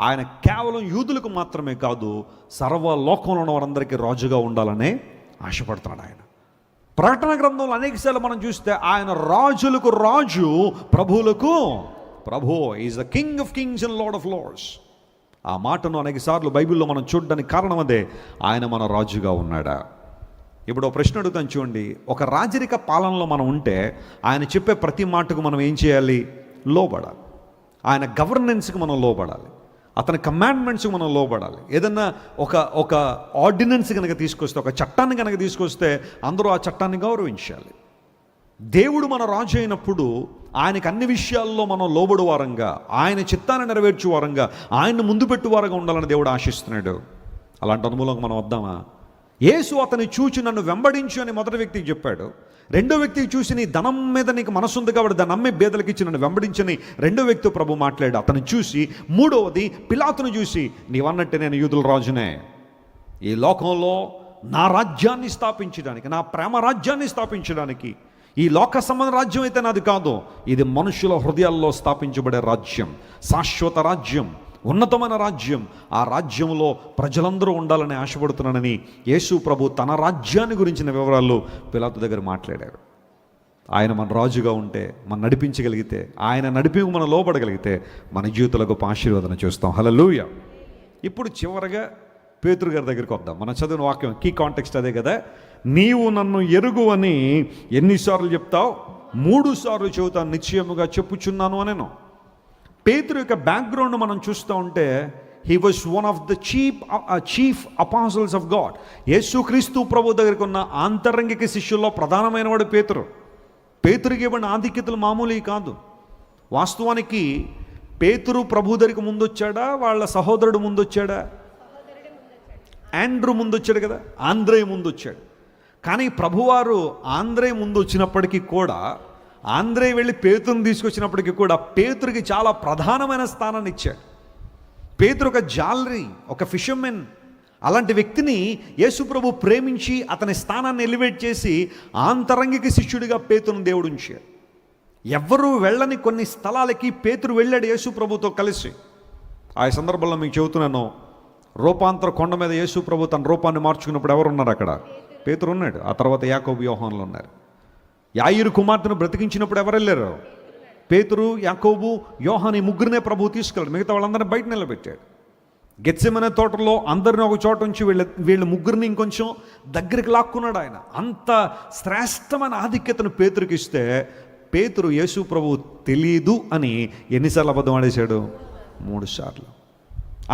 ఆయన కేవలం యూదులకు మాత్రమే కాదు, సర్వలోకంలో ఉన్న వారందరికీ రాజుగా ఉండాలనే ఆశపడుతున్నాడు ఆయన. ప్రకటన గ్రంథంలో అనేకసార్లు మనం చూస్తే ఆయన రాజులకు రాజు, ప్రభువులకు ప్రభు, is the king of kings and Lord of lords. ఆ మాటను అనేకసార్లు బైబిల్లో మనం చూడడానికి కారణం అదే, ఆయన మన రాజుగా ఉన్నాడా. ఇప్పుడు ఒక ప్రశ్న అడుగుతాను చూడండి, ఒక రాజరిక పాలనలో మనం ఉంటే ఆయన చెప్పే ప్రతి మాటకు మనం ఏం చేయాలి? లోబడాలి. ఆయన గవర్నెన్స్కి మనం లోబడాలి, అతని కమాండ్మెంట్స్కి మనం లోబడాలి. ఏదన్నా ఒక ఆర్డినెన్స్ కనుక తీసుకొస్తే, ఒక చట్టాన్ని కనుక తీసుకొస్తే అందరూ ఆ చట్టాన్ని గౌరవించాలి. దేవుడు మన రాజు అయినప్పుడు ఆయనకు అన్ని విషయాల్లో మనం లోబడు వారంగా, ఆయన చిత్తాన్ని నెరవేర్చు వారంగా, ఆయన్ని ముందు పెట్టు వారంగా ఉండాలని దేవుడు ఆశిస్తున్నాడు. అలాంటి అనుభవంలోకి మనం వద్దామా? యేసు అతని చూచి నన్ను వెంబడించు అని మొదటి వ్యక్తికి చెప్పాడు. రెండో వ్యక్తికి చూసి నీ ధనం మీద నీకు మనసు ఉంది కాబట్టి దాన్ని అమ్మే బేదలకు ఇచ్చి నన్ను వెంబడించని రెండో వ్యక్తి ప్రభు మాట్లాడు. అతను చూసి మూడవది పిలాతును చూసి నీవన్నట్టే నేను యూదుల రాజునే, ఈ లోకంలో నా రాజ్యాన్ని స్థాపించడానికి, నా ప్రేమ రాజ్యాన్ని స్థాపించడానికి, ఈ లోక సంబంధ రాజ్యం అయితే నాది కాదు, ఇది మనుషుల హృదయాల్లో స్థాపించబడే రాజ్యం, శాశ్వత రాజ్యం, ఉన్నతమైన రాజ్యం. ఆ రాజ్యంలో ప్రజలందరూ ఉండాలని ఆశపడుతున్నానని యేసు ప్రభు తన రాజ్యాన్ని గురించిన వివరాలు పిలాతు దగ్గర మాట్లాడారు. ఆయన మన రాజుగా ఉంటే, మనం నడిపించగలిగితే, ఆయన నడిపి మనం లోపడగలిగితే మన జీవితంలో గొప్ప ఆశీర్వాదం చూస్తాం. హల్లెలూయా. ఇప్పుడు చివరగా పేతురు గారి దగ్గరికి వద్దాం. మనం చదివిన వాక్యం కీ కాంటెక్స్ట్ అదే కదా. నీవు నన్ను ఎరుగు అని ఎన్నిసార్లు చెప్తావు? 3 సార్లు చెబుతాను, నిశ్చయముగా చెప్పుచున్నాను అనేను. పేతురు యొక్క బ్యాక్గ్రౌండ్ మనం చూస్తూ ఉంటే he was one of the chief అపాసల్స్ of God. యేసుక్రీస్తు ప్రభు దగ్గరికి ఉన్న ఆంతరంగిక శిష్యుల్లో ప్రధానమైన వాడు పేతురు. పేతురికి ఇవ్వబడిన ఆధిక్యతలు మామూలు కాదు. వాస్తవానికి పేతురు ప్రభు దగ్గరికి ముందు వచ్చాడా, వాళ్ళ సహోదరుడు ముందు వచ్చాడా? ఆండ్రూ ముందు వచ్చాడు కదా, ఆంద్రేయ ముందు వచ్చాడు. కానీ ప్రభువారు ఆంద్రేయ ముందు వచ్చినప్పటికీ కూడా, ఆంద్రేయ వెళ్ళి పేతురుని తీసుకొచ్చినప్పటికీ కూడా పేతురికి చాలా ప్రధానమైన స్థానాన్ని ఇచ్చాడు. పేతురు ఒక జాలరీ, ఒక ఫిషర్మెన్. అలాంటి వ్యక్తిని యేసు ప్రభు ప్రేమించి అతని స్థానాన్ని ఎలివేట్ చేసి ఆంతరంగిక శిష్యుడిగా పేతురుని దేవుడు ఉంచాడు. ఎవ్వరూ వెళ్ళని కొన్ని స్థలాలకి పేతురు వెళ్ళాడు యేసు ప్రభుతో కలిసి. ఆ సందర్భంలో మీకు చెబుతున్నాను, రూపాంతర కొండ మీద యేసు ప్రభు తన రూపాన్ని మార్చుకున్నప్పుడు ఎవరున్నారు అక్కడ? పేతురు ఉన్నాడు. ఆ తర్వాత యాకోబు, యోహానులు ఉన్నారు. యాయిరు కుమార్తెను బ్రతికించినప్పుడు ఎవరు వెళ్ళారు? పేతురు, యాకోబు, యోహాను, ఈ ముగ్గురినే ప్రభు తీసుకెళ్ళాడు. మిగతా వాళ్ళందరినీ బయట నిలబెట్టాడు. గెత్సెమనే తోటలో అందరిని ఒక చోట నుంచి వీళ్ళ ముగ్గురిని ఇంకొంచెం దగ్గరికి లాక్కున్నాడు ఆయన. అంత శ్రేష్టమైన ఆధిక్యతను పేతురికి ఇస్తే పేతురు యేసు ప్రభు తెలీదు అని ఎన్నిసార్లు అబద్ధం ఆడేశాడు? 3 సార్లు.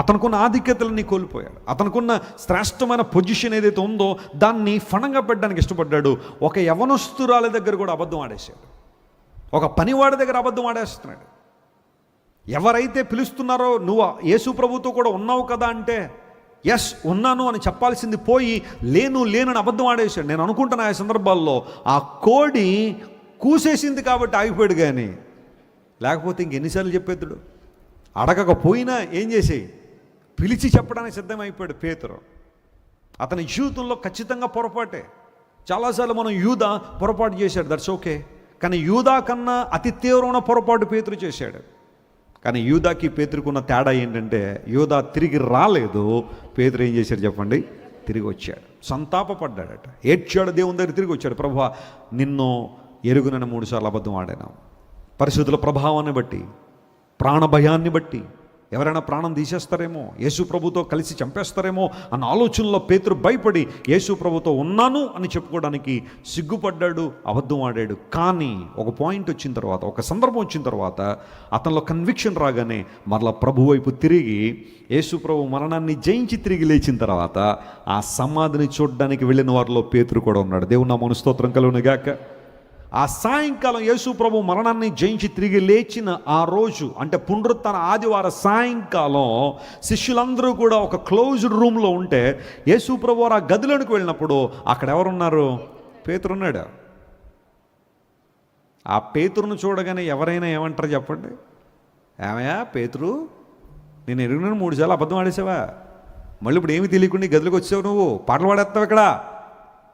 అతనుకున్న ఆధిక్యతలని కోల్పోయాడు. అతనుకున్న శ్రేష్టమైన పొజిషన్ ఏదైతే ఉందో దాన్ని ఫణంగా పెట్టడానికి ఇష్టపడ్డాడు. ఒక యవనస్తురాలి దగ్గర కూడా అబద్ధం ఆడేశాడు. ఒక పనివాడి దగ్గర అబద్ధం ఆడేస్తున్నాడు. ఎవరైతే పిలుస్తున్నారో నువ్వు యేసు ప్రభుతో కూడా ఉన్నావు కదా అంటే ఎస్ ఉన్నాను అని చెప్పాల్సింది పోయి లేనని అబద్ధం ఆడేశాడు. నేను అనుకుంటున్నా ఆ సందర్భాల్లో ఆ కోడి కూసేసింది కాబట్టి ఆగిపోయాడు, కానీ లేకపోతే ఇంకెన్నిసార్లు చెప్పేద్దుడు. అడగకపోయినా ఏం చేసేయి, పిలిచి చెప్పడానికి సిద్ధమైపోయాడు పేతురు. అతని జీవితంలో ఖచ్చితంగా పొరపాటే. చాలాసార్లు మనం యూదా పొరపాటు చేశాడు, దట్స్ ఓకే. కానీ యూదా కన్నా అతి తీవ్రమైన పొరపాటు పేతురు చేశాడు. కానీ యూదాకి పేతురుకున్న తేడా ఏంటంటే యూదా తిరిగి రాలేదు, పేతురు ఏం చేశాడు చెప్పండి? తిరిగి వచ్చాడు. సంతాపపడ్డాడట, ఏడ్చాడు, దేవుని దగ్గర తిరిగి వచ్చాడు. ప్రభువా నిన్ను ఎరుగునని 3 సార్లు అబద్ధం ఆడాను. పరిస్థితుల ప్రభావాన్ని బట్టి, ప్రాణ భయాన్ని బట్టి, ఎవరైనా ప్రాణం తీసేస్తారేమో, యేసు ప్రభుతో కలిసి చంపేస్తారేమో అన్న ఆలోచనలో పేతురు భయపడి యేసు ప్రభుతో ఉన్నాను అని చెప్పుకోవడానికి సిగ్గుపడ్డాడు, అబద్ధం ఆడాడు. కానీ ఒక పాయింట్ వచ్చిన తర్వాత, ఒక సందర్భం వచ్చిన తర్వాత అతనిలో కన్విక్షన్ రాగానే మరలా ప్రభు వైపు తిరిగి యేసు ప్రభు మరణాన్ని జయించి తిరిగి లేచిన తర్వాత ఆ సమాధిని చూడడానికి వెళ్ళిన వారిలో పేతురు కూడా ఉన్నాడు. దేవుని నామమున స్తోత్రం కలుగునుగాక. ఆ సాయంకాలం యేసు ప్రభు మరణాన్ని జయించి తిరిగి లేచిన ఆ రోజు, అంటే పునరుత్థాన ఆదివారం సాయంకాలం శిష్యులందరూ కూడా ఒక క్లోజ్డ్ రూమ్లో ఉంటే యేసు ప్రభు ఆ గదిలోనికి వెళ్ళినప్పుడు అక్కడ ఎవరున్నారు? పేతురున్నాడు. ఆ పేతురును చూడగానే ఎవరైనా ఏమంటారు చెప్పండి? ఏమయ్యా పేతురు, నేను ఎరుగునని 3 సార్లు అబద్ధం ఆడేసావా? మళ్ళీ ఇప్పుడు ఏమి తెలియకుండా గదిలోకి వచ్చావు, నువ్వు పాటలు పాడేస్తావు ఇక్కడ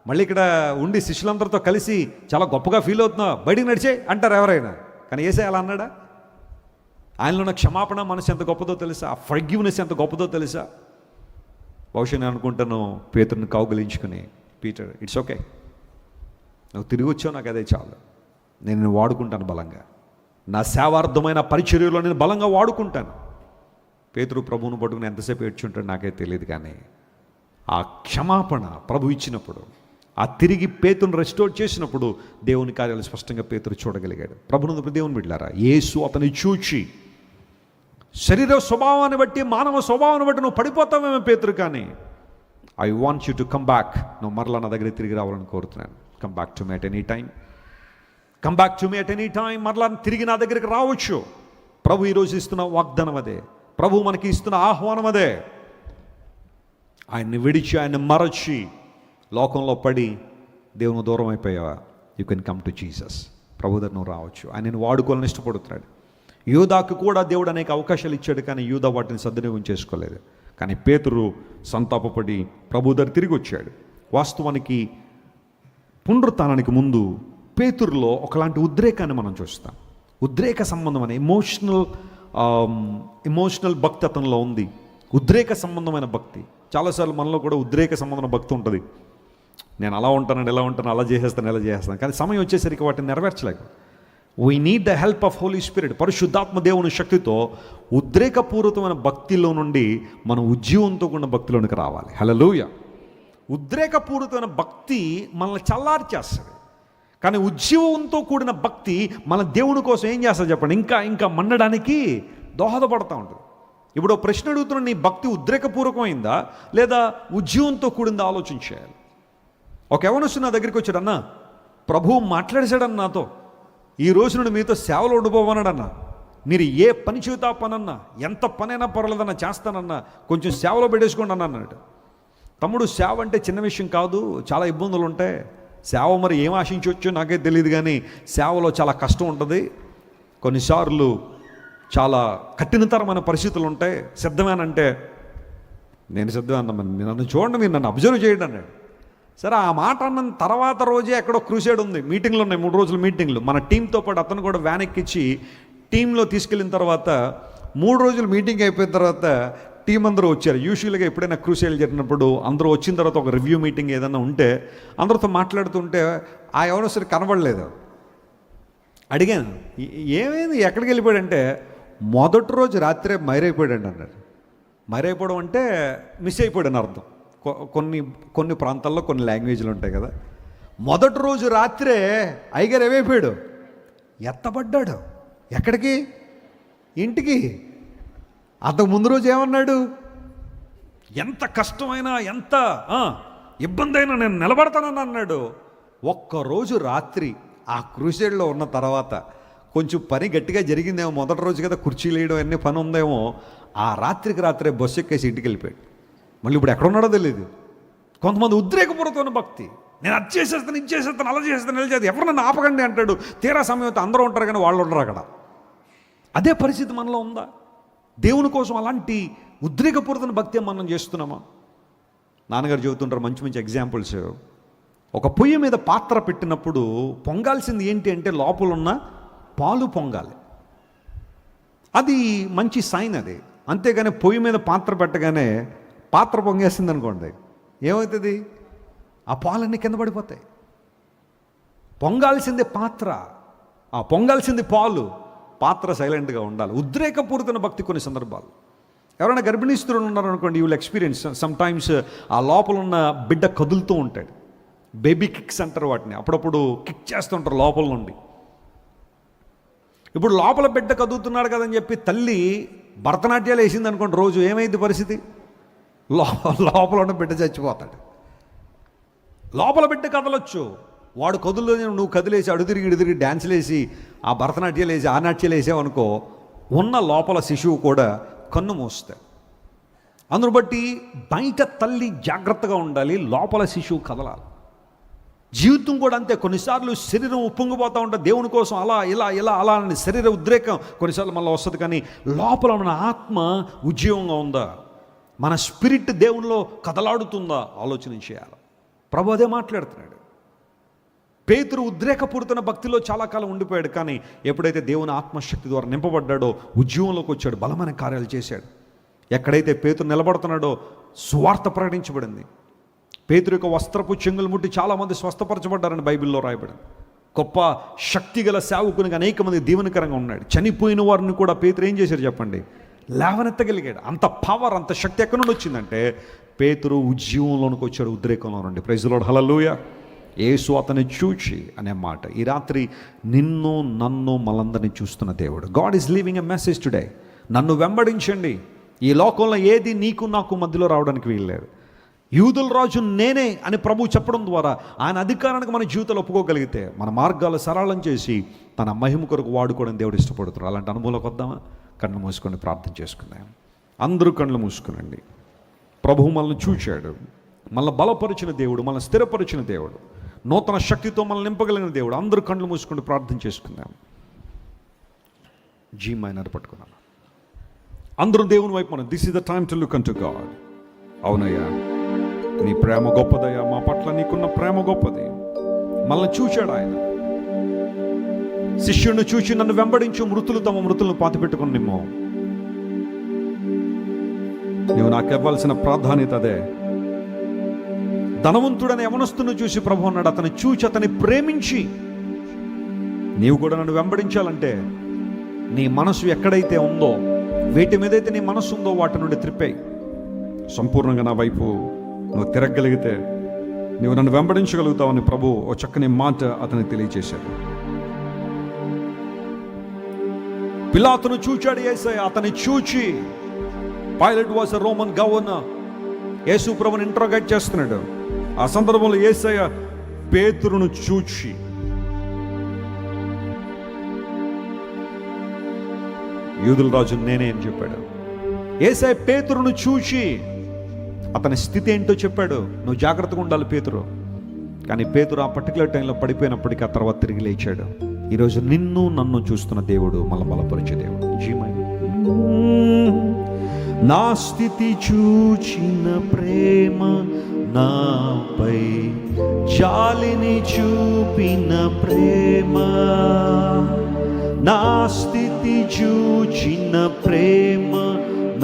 మళ్ళీ ఇక్కడ ఉండి శిష్యులందరితో కలిసి చాలా గొప్పగా ఫీల్ అవుతున్నావు, బయటికి నడిచే అంటారు ఎవరైనా. కానీ యేసయ్య అలా అన్నాడా? ఆయనలో ఉన్న క్షమాపణ మనసు ఎంత గొప్పదో తెలుసా? ఆ ఫర్గివ్నెస్ ఎంత గొప్పదో తెలుసా? బహుశా నేను అనుకుంటాను పేతురుని కౌగిలించుకుని, పీటర్ ఇట్స్ ఓకే, నువ్వు తిరిగి వచ్చావు, నాకు అదే చాలు, నేను నిన్ను వాడుకుంటాను బలంగా, నా సేవార్థమైన పరిచర్యలో నేను బలంగా వాడుకుంటాను. పేతురు ప్రభువును పట్టుకుని ఎంతసేపు ఏడ్చుంటాడు నాకైతే తెలియదు. కానీ ఆ క్షమాపణ ప్రభు ఇచ్చినప్పుడు, ఆ తిరిగి పేతురుని రెస్టోర్ చేసినప్పుడు దేవుని కార్యాలు స్పష్టంగా పేతురు చూడగలిగాడు. ప్రభునందు దేవుని బిడ్డలారా, యేసు అతని చూచి, శరీర స్వభావాన్ని బట్టి, మానవ స్వభావాన్ని బట్టి నువ్వు పడిపోతావేమో పేతురు, కానీ I want you to come back, నువ్వు మరలా నా దగ్గర తిరిగి రావాలని కోరుతున్నాను. Come back to me at any time, come back to me at any time. మరలా తిరిగి నా దగ్గరికి రావచ్చు. ప్రభు ఈరోజు ఇస్తున్న వాగ్దానం అదే, ప్రభు మనకి ఇస్తున్న ఆహ్వానం అదే. ఆయన్ని విడిచి, ఆయన్ని మరచి లోకంలో పడి దేవుని దూరం అయిపోయావా, you can come to Jesus. ప్రభు దగ్గర నువ్వు రావచ్చు. ఆయనను వాడుకోవాలని ఇష్టపడుతున్నాడు. యూదాకు కూడా దేవుడు అనేక అవకాశాలు ఇచ్చాడు, కానీ యూదా వాటిని సద్వినియోగం చేసుకోలేదు. కానీ పేతురు సంతాపపడి ప్రభు దగ్గర తిరిగి వచ్చాడు. వాస్తవానికి పునరుత్థానానికి ముందు పేతురులో ఒకలాంటి ఉద్రేకాన్ని మనం చూస్తాం. ఉద్రేక సంబంధం అనే ఎమోషనల్ భక్తి అతనిలో ఉంది. ఉద్రేక సంబంధమైన భక్తి. చాలాసార్లు మనలో కూడా ఉద్రేక సంబంధమైన భక్తి ఉంటుంది. నేను అలా ఉంటాను, ఇలా ఉంటాను, అలా చేసేస్తాను, ఇలా చేస్తాను, కానీ సమయం వచ్చేసరికి వాటిని నెరవేర్చలేక. We need the help of Holy Spirit. పరిశుద్ధాత్మ దేవుని శక్తితో ఉద్రేకపూరితమైన భక్తిలో నుండి మనం ఉజ్జీవంతో కూడిన భక్తిలోనికి రావాలి. హల్లెలూయా. ఉద్రేకపూరితమైన భక్తి మనల్ని చల్లార్చేస్తుంది, కానీ ఉజ్జీవంతో కూడిన భక్తి మన దేవుని కోసం ఏం చేస్తుంది చెప్పండి, ఇంకా ఇంకా మండడానికి దోహదపడుతూ ఉంటుంది. ఇప్పుడు ప్రశ్న అడుగుతున్న, నీ భక్తి ఉద్రేకపూర్వకమైందా లేదా ఉజ్జీవంతో కూడిందా ఆలోచించేయాలి. ఒక యవనస్తుడు నా దగ్గరికి వచ్చాడు, అన్న ప్రభువు మాట్లాడేశాడన్న నాతో, ఈ రోజు నుండి మీతో సేవలు ఉండిపోవన్నాడన్నా, మీరు ఏ పని చెబుతా పనన్నా, ఎంత పనైనా పర్వాలేదన్నా చేస్తానన్నా, కొంచెం సేవలో పెట్టేసుకోండి అన్న అన్నాడు. తమ్ముడు, సేవ అంటే చిన్న విషయం కాదు, చాలా ఇబ్బందులు ఉంటాయి. సేవ మరి ఏం ఆశించవచ్చో నాకే తెలియదు, కానీ సేవలో చాలా కష్టం ఉంటుంది, కొన్నిసార్లు చాలా కఠినతరమైన పరిస్థితులు ఉంటాయి. సిద్ధమేనంటే నేను సిద్ధమన్నా, మరి నన్ను చూడండి, మీరు నన్ను అబ్జర్వ్ చేయండి అన్నాడు. సరే, ఆ మాట అన్న తర్వాత రోజే ఎక్కడో క్రూసేడ్ ఉంది, మీటింగ్లు ఉన్నాయి, 3 రోజులు మీటింగ్లు. మన టీంతో పాటు అతను కూడా వ్యాన్ ఎక్కించి టీంలో తీసుకెళ్ళిన తర్వాత 3 రోజులు మీటింగ్ అయిపోయిన తర్వాత టీం అందరూ వచ్చారు. యూజువల్గా ఎప్పుడైనా క్రూసేడ్ జరిగినప్పుడు అందరూ వచ్చిన తర్వాత ఒక రివ్యూ మీటింగ్ ఏదైనా ఉంటే అందరితో మాట్లాడుతుంటే ఆ ఎవరో సరే కనబడలేదు. అడిగాను, ఏమైంది, ఎక్కడికి వెళ్ళిపోయాడంటే మొదటి రోజు రాత్రే మైరైపోయాడండి అన్నాడు. మైరైపోవడం అంటే మిస్ అయిపోయాడని అర్థం. కొన్ని ప్రాంతాల్లో కొన్ని లాంగ్వేజ్లు ఉంటాయి కదా. మొదటి రోజు రాత్రే అయ్యగారు ఏమైపోయాడు, ఎత్తబడ్డాడు. ఎక్కడికి? ఇంటికి. అంతకు ముందు రోజు ఏమన్నాడు, ఎంత కష్టమైనా ఎంత ఇబ్బంది అయినా నేను నిలబడతానని అన్నాడు. ఒక్కరోజు రాత్రి ఆ క్రూసేడ్లో ఉన్న తర్వాత కొంచెం పని గట్టిగా జరిగిందేమో, మొదటి రోజు కదా కుర్చీలు వేయడం అన్నీ పని ఉందేమో, ఆ రాత్రికి రాత్రే బస్సు ఎక్కేసి ఇంటికి వెళ్ళిపోయాడు. మళ్ళీ ఇప్పుడు ఎక్కడ ఉన్నాడో తెలియదు. కొంతమంది ఉద్రేకపూరితమైన భక్తి, నేను అది చేసేస్తాను, ఇది చేసేస్తాను, అలా చేసేస్తాను, ఇలా చేస్తాను, ఎవరు నన్ను ఆపకండి అంటాడు. తీరా సమయంతో అందరూ ఉంటారు కానీ వాళ్ళు ఉండరు అక్కడ. అదే పరిస్థితి మనలో ఉందా? దేవుని కోసం అలాంటి ఉద్రేకపూరితమైన భక్తి మనం చేస్తున్నామా? నాన్నగారు చెబుతుంటారు మంచి మంచి ఎగ్జాంపుల్స్. ఒక పొయ్యి మీద పాత్ర పెట్టినప్పుడు పొంగాల్సింది ఏంటి అంటే లోపల ఉన్న పాలు పొంగాలి. అది మంచి సైన్ అది. అంతేగాని పొయ్యి మీద పాత్ర పెట్టగానే పాత్ర పొంగేస్తుంది అనుకోండి, ఏమవుతుంది? ఆ పాలన్నీ కింద పడిపోతాయి. పొంగాల్సింది పాత్ర, పొంగాల్సింది పాలు, పాత్ర సైలెంట్గా ఉండాలి. ఉద్రేకపూరితమైన భక్తి కొన్ని సందర్భాలు. ఎవరైనా గర్భిణీ స్త్రీలు ఉన్నారనుకోండి, you will experience some times ఆ లోపల ఉన్న బిడ్డ కదులుతూ ఉంటాడు. బేబీ కిక్స్ అంటారు వాటిని. అప్పుడప్పుడు కిక్ చేస్తుంటారు లోపల నుండి. ఇప్పుడు లోపల బిడ్డ కదులుతున్నాడు కదని చెప్పి తల్లి భరతనాట్యాలు వేసింది అనుకోండి, రోజు ఏమైంది పరిస్థితి? లోపల ఉన్న బిడ్డ చచ్చిపోతాడు. లోపల బిడ్డ కదలొచ్చు, వాడు కదులు, నువ్వు కదిలేసి అడు తిరిగి డ్యాన్సులు వేసి ఆ భరతనాట్యాలు వేసి ఆ నాట్యాలు వేసావనుకో, ఉన్న లోపల శిశువు కూడా కన్ను మూస్తాడు. అందును బట్టి బయట తల్లి జాగ్రత్తగా ఉండాలి, లోపల శిశువు కదలాలి. జీవితం కూడా అంతే. కొన్నిసార్లు శరీరం ఉప్పొంగిపోతూ ఉంటుంది దేవుని కోసం, అలా ఇలా ఇలా అలా అని శరీర ఉద్రేకం కొన్నిసార్లు మళ్ళీ వస్తుంది, కానీ లోపల మన ఆత్మ ఉజ్జీవంగా ఉందా, మన స్పిరిట్ దేవునిలో కదలాడుతుందా ఆలోచన చేయాలి. ప్రభు అదే మాట్లాడుతున్నాడు. పేతురు ఉద్రేకపూరితన భక్తిలో చాలా కాలం ఉండిపోయాడు, కానీ ఎప్పుడైతే దేవుని ఆత్మశక్తి ద్వారా నింపబడ్డాడో ఉద్యమంలోకి వచ్చాడు, బలమైన కార్యాలు చేశాడు. ఎక్కడైతే పేతురు నిలబడుతున్నాడో సువార్త ప్రకటించబడింది. పేతురు యొక్క వస్త్రపు చెంగులు ముట్టి చాలామంది స్వస్థపరచబడ్డారని బైబిల్లో రాయబడింది. గొప్ప శక్తి గల సేవకునికి అనేక మంది దీవెనకరంగా ఉన్నాడు. చనిపోయిన వారిని కూడా పేతురు ఏం చేశారు చెప్పండి? లేవనెత్తగలిగాడు. అంత పవర్, అంత శక్తి ఎక్కడి నుండి వచ్చిందంటే పేతురు ఉద్యమంలోనికి వచ్చాడు, ఉద్రేకంలో నుండి. ప్రైజ్ ది లార్డ్, హల్లెలూయా. యేసు అతన్ని చూచి అనే మాట ఈ రాత్రి నిన్ను నన్ను మనందరినీ చూస్తున్న దేవుడు. God is leaving a message today. నన్ను వెంబడించండి. ఈ లోకంలో ఏది నీకు నాకు మధ్యలో రావడానికి వీల్లేదు. యూదుల రాజు నేనే అని ప్రభువు చెప్పడం ద్వారా ఆయన అధికారానికి మన జీవితంలో ఒప్పుకోగలిగితే మన మార్గాలు సరళం చేసి తన మహిమ కొరకు వాడుకోవడం దేవుడు ఇష్టపడుతున్నాడు. అలాంటి అనుభవంలోకి వద్దామా? కళ్ళు మూసుకొని ప్రార్థన చేసుకుందాం. అందరూ కళ్ళు మూసుకునండి. ప్రభువు మనల్ని చూచాడు, మనల్ని బలపరిచిన దేవుడు, మనల్ని స్థిరపరిచిన దేవుడు, నూతన శక్తితో మనల్ని నింపగలిగిన దేవుడు. అందరూ కళ్ళు మూసుకొని ప్రార్థన చేసుకుందాం. జీ మైనర్ పట్టుకున్నాను. అందరూ దేవుని వైపు మనం. This is the time to look an to God. అవునయ్యా, నీ ప్రేమ గొప్పదయ్యా, మా పట్ల నీకున్న ప్రేమ గొప్పది. మనల్ని చూచాడు ఆయన. శిష్యుడిని చూచి నన్ను వెంబడించు, మృతులు తమ మృతులను పాతిపెట్టుకుని నిమ్మో. నువ్వు నాకు ఇవ్వాల్సిన ప్రాధాన్యత అదే. ధనవంతుడని యవనస్తుని చూసి ప్రభు అన్నాడు, అతన్ని చూచి అతన్ని ప్రేమించి నీవు కూడా నన్ను వెంబడించాలంటే నీ మనసు ఎక్కడైతే ఉందో, వేటి మీదైతే నీ మనసు ఉందో వాటి నుండి త్రిప్పేయి. సంపూర్ణంగా నా వైపు నువ్వు తిరగగలిగితే నువ్వు నన్ను వెంబడించగలుగుతావని ప్రభు ఓ చక్కని మాట అతనికి తెలియచేశాడు. పిలాతును చూచాడు యేసయ్య. అతన్ని చూచి, Pilate was a Roman governor, యేసు ప్రభుని ఇంట్రోగేట్ చేస్తున్నాడు. ఆ సందర్భంలో యేసయ్య పేతురును చూచి, యూదుల రాజు నేనే అని చెప్పాడు. యేసయ్య పేతురును చూచి అతని స్థితి ఏంటో చెప్పాడు. నువ్వు జాగ్రత్తగా ఉండాలి పేతురు. కానీ పేతురు ఆ పర్టికులర్ టైంలో పడిపోయినప్పటికీ ఆ తర్వాత తిరిగి లేచాడు. ఈరోజు నిన్ను నన్ను చూస్తున్న దేవుడు, మళ్ళీ బలపరిచే దేవుడు. జీమై నా స్థితి చూచిన ప్రేమ నాపై జాలిని చూపిన ప్రేమ, నా స్థితి చూచిన ప్రేమ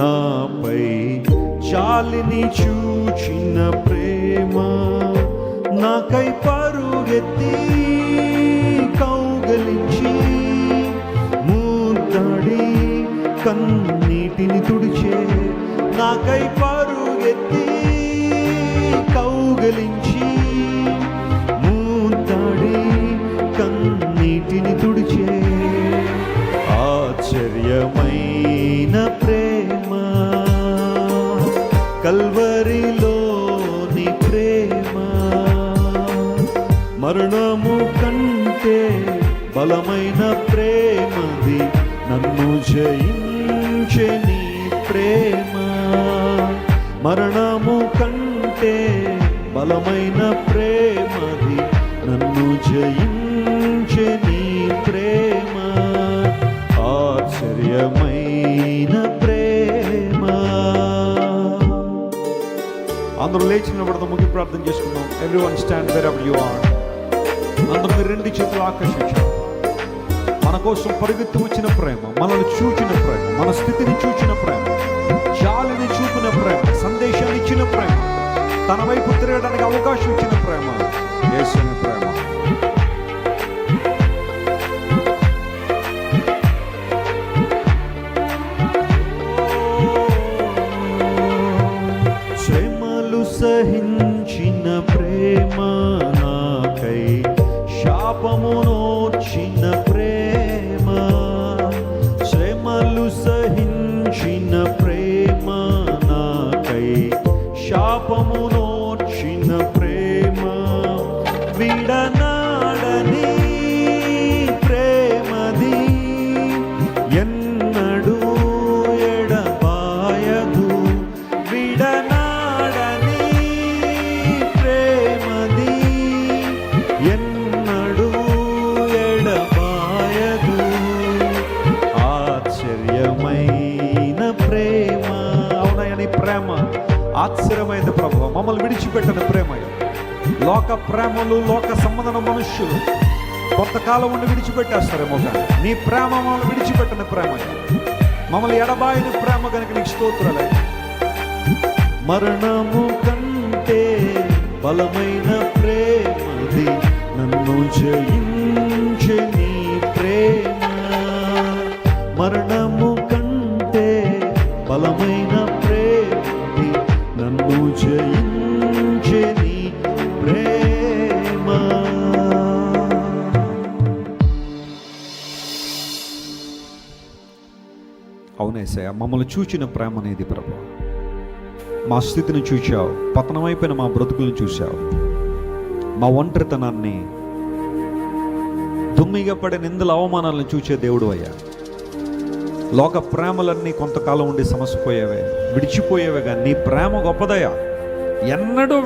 నాపై జాలిని చూచిన ప్రేమ, నాకై పరుగెత్తి కౌగలించి ముద్దాడి కన్నీటిని తుడిచే, నాకై పరుగెత్తి కౌగలించి ముద్దాడి కన్నీటిని తుడిచే, ఆశ్చర్యమైన ప్రేమ, కల్వరిలోని ప్రేమ, మరణము కంటే బలమైన ప్రేమది, నన్ను జయించే నీ ప్రేమ, మరణము కంటే బలమైన ప్రేమది, నన్ను జయించే నీ ప్రేమ, ఆశ్చర్యమైన ప్రేమ. అందరూ లేచి నిలబడదాం, ముగి ప్రార్థన చేసుకుందాం. Everyone stand wherever you are. అందరూ మీరు రెండు చేతులు ఆకర్షించారు. మన కోసం పరిగెత్తి వచ్చిన ప్రేమ, మనల్ని చూచిన ప్రేమ, మన స్థితిని చూచిన ప్రేమ, జాలిని చూపిన ప్రేమ, సందేశాన్ని ఇచ్చిన ప్రేమ, తన వైపు తిరగడానికి అవకాశం ఇచ్చిన ప్రేమ, యేసుని ప్రేమ. శ్రమలు సహించిన ప్రేమ, నాకై శాపమునోర్చిన ప్రేమ, శ్రమలు సహించిన ప్రేమ, నాకై శాపమునోర్చిన ప్రేమ, విడనాడని ప్రేమది, ఎన్నడూ ఎడబాయదు, విడనాడని ప్రేమది, ఎన్నడూ ఎడబాయదు, ఆశ్చర్యమైన ప్రేమ. అవునయ్య, నీ ప్రేమ ఆశ్చర్యమైన ప్రభువా, మమ్మల్ని విడిచిపెట్టని ప్రేమ, లోక ప్రేమలు, లోక సంబంధం మనుష్యులు కొంతకాలం ఉండి విడిచిపెట్టేస్తారేమో, కానీ నీ ప్రేమ మమ్మల్ని విడిచిపెట్టిన ప్రేమ, మమ్మల్ని ఎడబాయిన ప్రేమ కనుక నీకు స్తోత్రాలే. మరణము కంటే బలమైన ప్రేమది, నన్ను జయించే నీ ప్రేమ. మరణము కంటే బలమైన ప్రేమది, నన్ను జయించే నీ ప్రేమ. అవునేసయ్య, మమ్మల్ని చూచిన ప్రేమ అనేది ప్రభు. మా స్థితిని చూశావు, పతనమైపోయిన మా బ్రతుకులను చూశావు, మా ఒంటరితనాన్ని, దుమ్మిగా పడే నిందల అవమానాలను చూచే దేవుడు అయ్యా. లోక ప్రేమలన్నీ కొంతకాలం ఉండి సమసిపోయేవే, విడిచిపోయేవే, కానీ నీ ప్రేమ గొప్పదయ్యా. ఎన్నడూ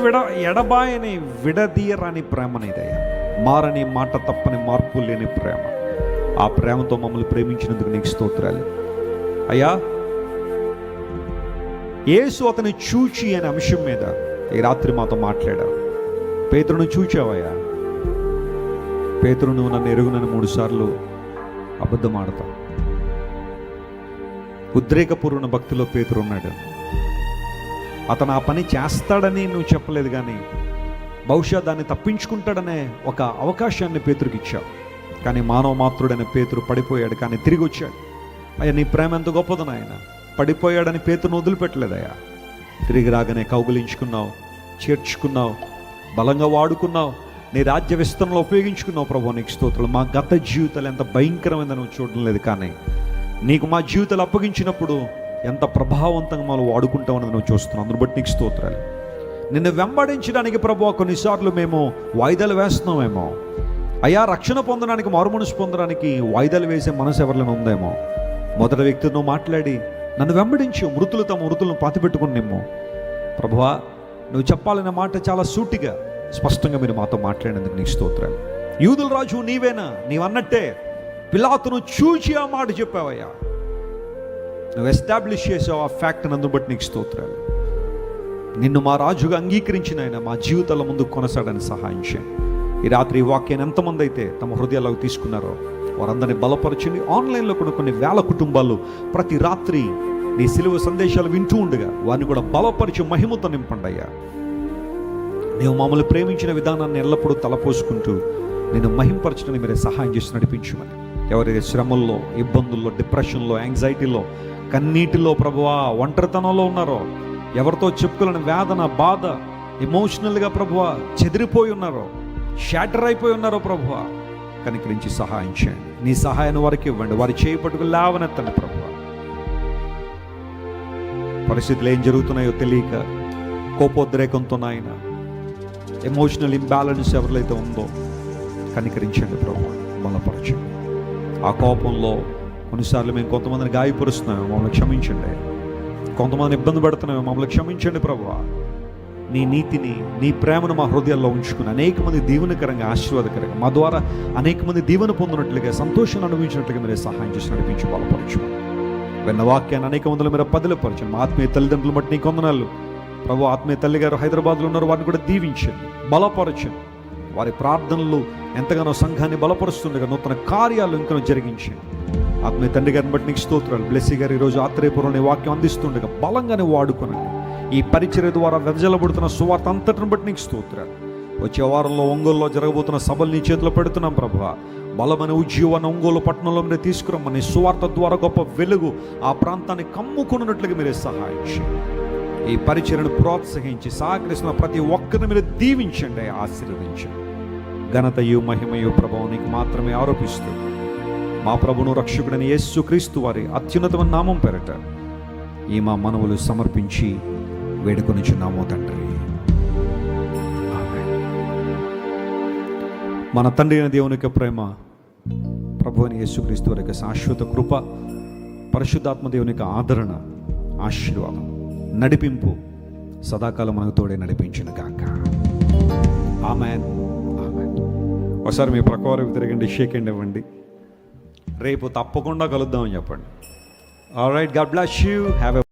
ఎడబాయని విడదీయరాని ప్రేమనేదయ్యా. మారని, మాట తప్పని, మార్పు లేని ప్రేమ. ఆ ప్రేమతో మమ్మల్ని ప్రేమించినందుకు నీకు స్తోత్రాలు అయ్యా. యేసు అతని చూచి అనే అంశం మీద ఈ రాత్రి మాతో మాట్లాడావు. పేతురును చూచావయ్యా. పేతురు, నువ్వు నన్ను ఎరుగునని 3 సార్లు అబద్ధం ఆడతావు. ఉద్రేకపూర్వన భక్తిలో పేతురు ఉన్నాడు. అతను ఆ పని చేస్తాడని నువ్వు చెప్పలేదు, కానీ బహుశా దాన్ని తప్పించుకుంటాడనే ఒక అవకాశాన్ని పేతురుకి ఇచ్చావు. కానీ మానవ మాతృడైన పేతురు పడిపోయాడు, కానీ తిరిగి వచ్చాడు. అయ్యా, నీ ప్రేమ ఎంత గొప్పదో నాయన. పడిపోయాడని పేతురును వదిలిపెట్టలేదయ్యా. తిరిగి రాగానే కౌగులించుకున్నావు, చేర్చుకున్నావు, బలంగా వాడుకున్నావు, నీ రాజ్య విస్తరణలో ఉపయోగించుకున్నావు. ప్రభు నీకు స్తోత్రాలు. మా గత జీవితాలు ఎంత భయంకరమైందని నువ్వు చూడడం లేదు, కానీ నీకు మా జీవితాలు అప్పగించినప్పుడు ఎంత ప్రభావవంతంగా మనం వాడుకుంటామన్నది నువ్వు చూస్తున్నావు. అందుని బట్టి నీకు స్తోత్రాలు. నిన్ను వెంబడించడానికి ప్రభు కొన్నిసార్లు మేము వాయిదాలు వేస్తున్నామేమో అయ్యా. రక్షణ పొందడానికి, మారుమనసు పొందడానికి వాయిదాలు వేసే మనసు ఎవరిలో ఉందేమో. మొదటి వ్యక్తితో మాట్లాడి నన్ను వెంబడించు, మృతులు తమ మృతులను పాతిపెట్టుకుని నిమ్ము. ప్రభువా, నువ్వు చెప్పాలనే మాట చాలా సూటిగా, స్పష్టంగా మీరు మాతో మాట్లాడినందుకు నీకు స్తోత్రాలు. యూదుల రాజు నీవేనా? నీవన్నట్టే పిలాతును చూచి ఆ మాట చెప్పావయ్యా. నువ్వు ఎస్టాబ్లిష్ చేసావు ఆ ఫ్యాక్ట్. నందు బట్టి నీకు స్తోత్రాలు. నిన్ను మా రాజుగా అంగీకరించిన ఆయన మా జీవితాల ముందు కొనసాగడానికి సహాయం చేయండి. ఈ రాత్రి ఈ వాక్యాన్ని ఎంతమంది అయితే తమ హృదయాలకు తీసుకున్నారో వారందరినీ బలపరచండి. ఆన్లైన్లో కూడా కొన్ని వేల కుటుంబాలు ప్రతి రాత్రి నీ సిలువ సందేశాలు వింటూ ఉండగా వారిని కూడా బలపరిచి మహిమతో నింపండి అయ్యా. నీవు మమ్మల్ని ప్రేమించిన విధానాన్ని ఎల్లప్పుడూ తలపోసుకుంటూ నేను మహింపరచడానికి మీరే సహాయం చేసి నడిపించమని. ఎవరైతే శ్రమల్లో, ఇబ్బందుల్లో, డిప్రెషన్లో, యాంగ్జైటీలో, కన్నీటిలో ప్రభువా, ఒంటరితనంలో ఉన్నారో, ఎవరితో చెప్పుకోలేని వేదన, బాధ, ఎమోషనల్గా ప్రభువా చెదిరిపోయి ఉన్నారో, షాటర్ అయిపోయి ఉన్నారో ప్రభువా, కనికరించి సహాయం చేయండి. నీ సహాయాన్ని వారికి ఇవ్వండి. వారి చేయి పట్టుకు లేవనెత్తండి ప్రభువా. పరిస్థితులు ఏం జరుగుతున్నాయో తెలియక కోపోద్రేకంతో నాయన, ఎమోషనల్ ఇంబ్యాలెన్స్ ఎవరికైతే ఉందో కనికరించండి ప్రభువా, బలపరచండి. ఆ కోపంలో కొన్నిసార్లు మేము కొంతమందిని గాయపరుస్తున్నాము, మమ్మల్ని క్షమించండి. కొంతమందిని ఇబ్బంది పెడుతున్నాము, మమ్మల్ని క్షమించండి ప్రభువా. నీ నీతిని, నీ ప్రేమను మా హృదయాల్లో ఉంచుకుని అనేక మంది దీవెనకరంగా, ఆశీర్వాదకరంగా, మా ద్వారా అనేక మంది దీవెన పొందినట్లుగా, సంతోషాన్ని అనుభవించినట్లుగా మీరే సహాయం చేసి నడిపించి బలపరచమని. విన్న వాక్యాన్ని అనేక మందిలో మీరు పదిలపరచండి. మా ఆత్మీయ తల్లిదండ్రులు బట్టి నీకు వందనాలు ప్రభు. ఆత్మీయ తల్లి గారు హైదరాబాద్లో ఉన్నారు, వారిని కూడా దీవించండి, బలపరచండి. వారి ప్రార్థనలు ఎంతగానో సంఘాన్ని బలపరుస్తుండగా నూతన కార్యాలు ఇంకా జరిగించండి. ఆత్మీయ తండ్రి గారిని బట్టి నీకు స్తోత్రాలు. బ్లెస్సీ గారు ఈరోజు ఆత్రేయపురంలో వాక్యం అందిస్తుండగా బలంగానే వాడుకునండి. ఈ పరిచర్య ద్వారా వెదజల్లబడుతున్న సువార్త అంతటిని బట్టి నీకు స్తోత్రాలు. వచ్చే వారంలో ఒంగోలులో జరగబోతున్న సభలు నీ చేతిలో పెడుతున్నాం ప్రభువా. బలమైన ఉజ్జీవాన్ని ఒంగోలు పట్టణంలో మీరే తీసుకురమ్మని, సువార్త ద్వారా గొప్ప వెలుగు ఆ ప్రాంతాన్ని కమ్ముకున్నట్లుగా మీరే సహాయం చేయండి. ఈ పరిచర్యను ప్రోత్సహించి సహకరిస్తున్న ప్రతి ఒక్కరిని మీరు దీవించండి, ఆశీర్వదించండి. ఘనతయు మహిమయు ప్రభావం నీకు మాత్రమే ఆరోపిస్తూ మా ప్రభును రక్షకుడని యేసుక్రీస్తు వారి అత్యున్నతమైన నామం పేరట ఈ మా మనవులు సమర్పించి వేడుకొనిచున్నాము తండ్రి. ఆమేన్. మన తండ్రి అయిన దేవుని యొక్క ప్రేమ, ప్రభు అని యేసుక్రీస్తు వారి యొక్క శాశ్వత కృప, పరిశుద్ధాత్మ దేవుని యొక్క ఆదరణ, ఆశీర్వాదం, నడిపింపు సదాకాలం మనకు తోడే నడిపించును గాక. ఆమేన్. ఆమేన్. ఒకసారి మీ ప్రకారం తిరగండి, షేక్ హ్యాండ్ ఇవ్వండి. రేపు తప్పకుండా కలుద్దామని చెప్పండి. All right, God bless you. Have a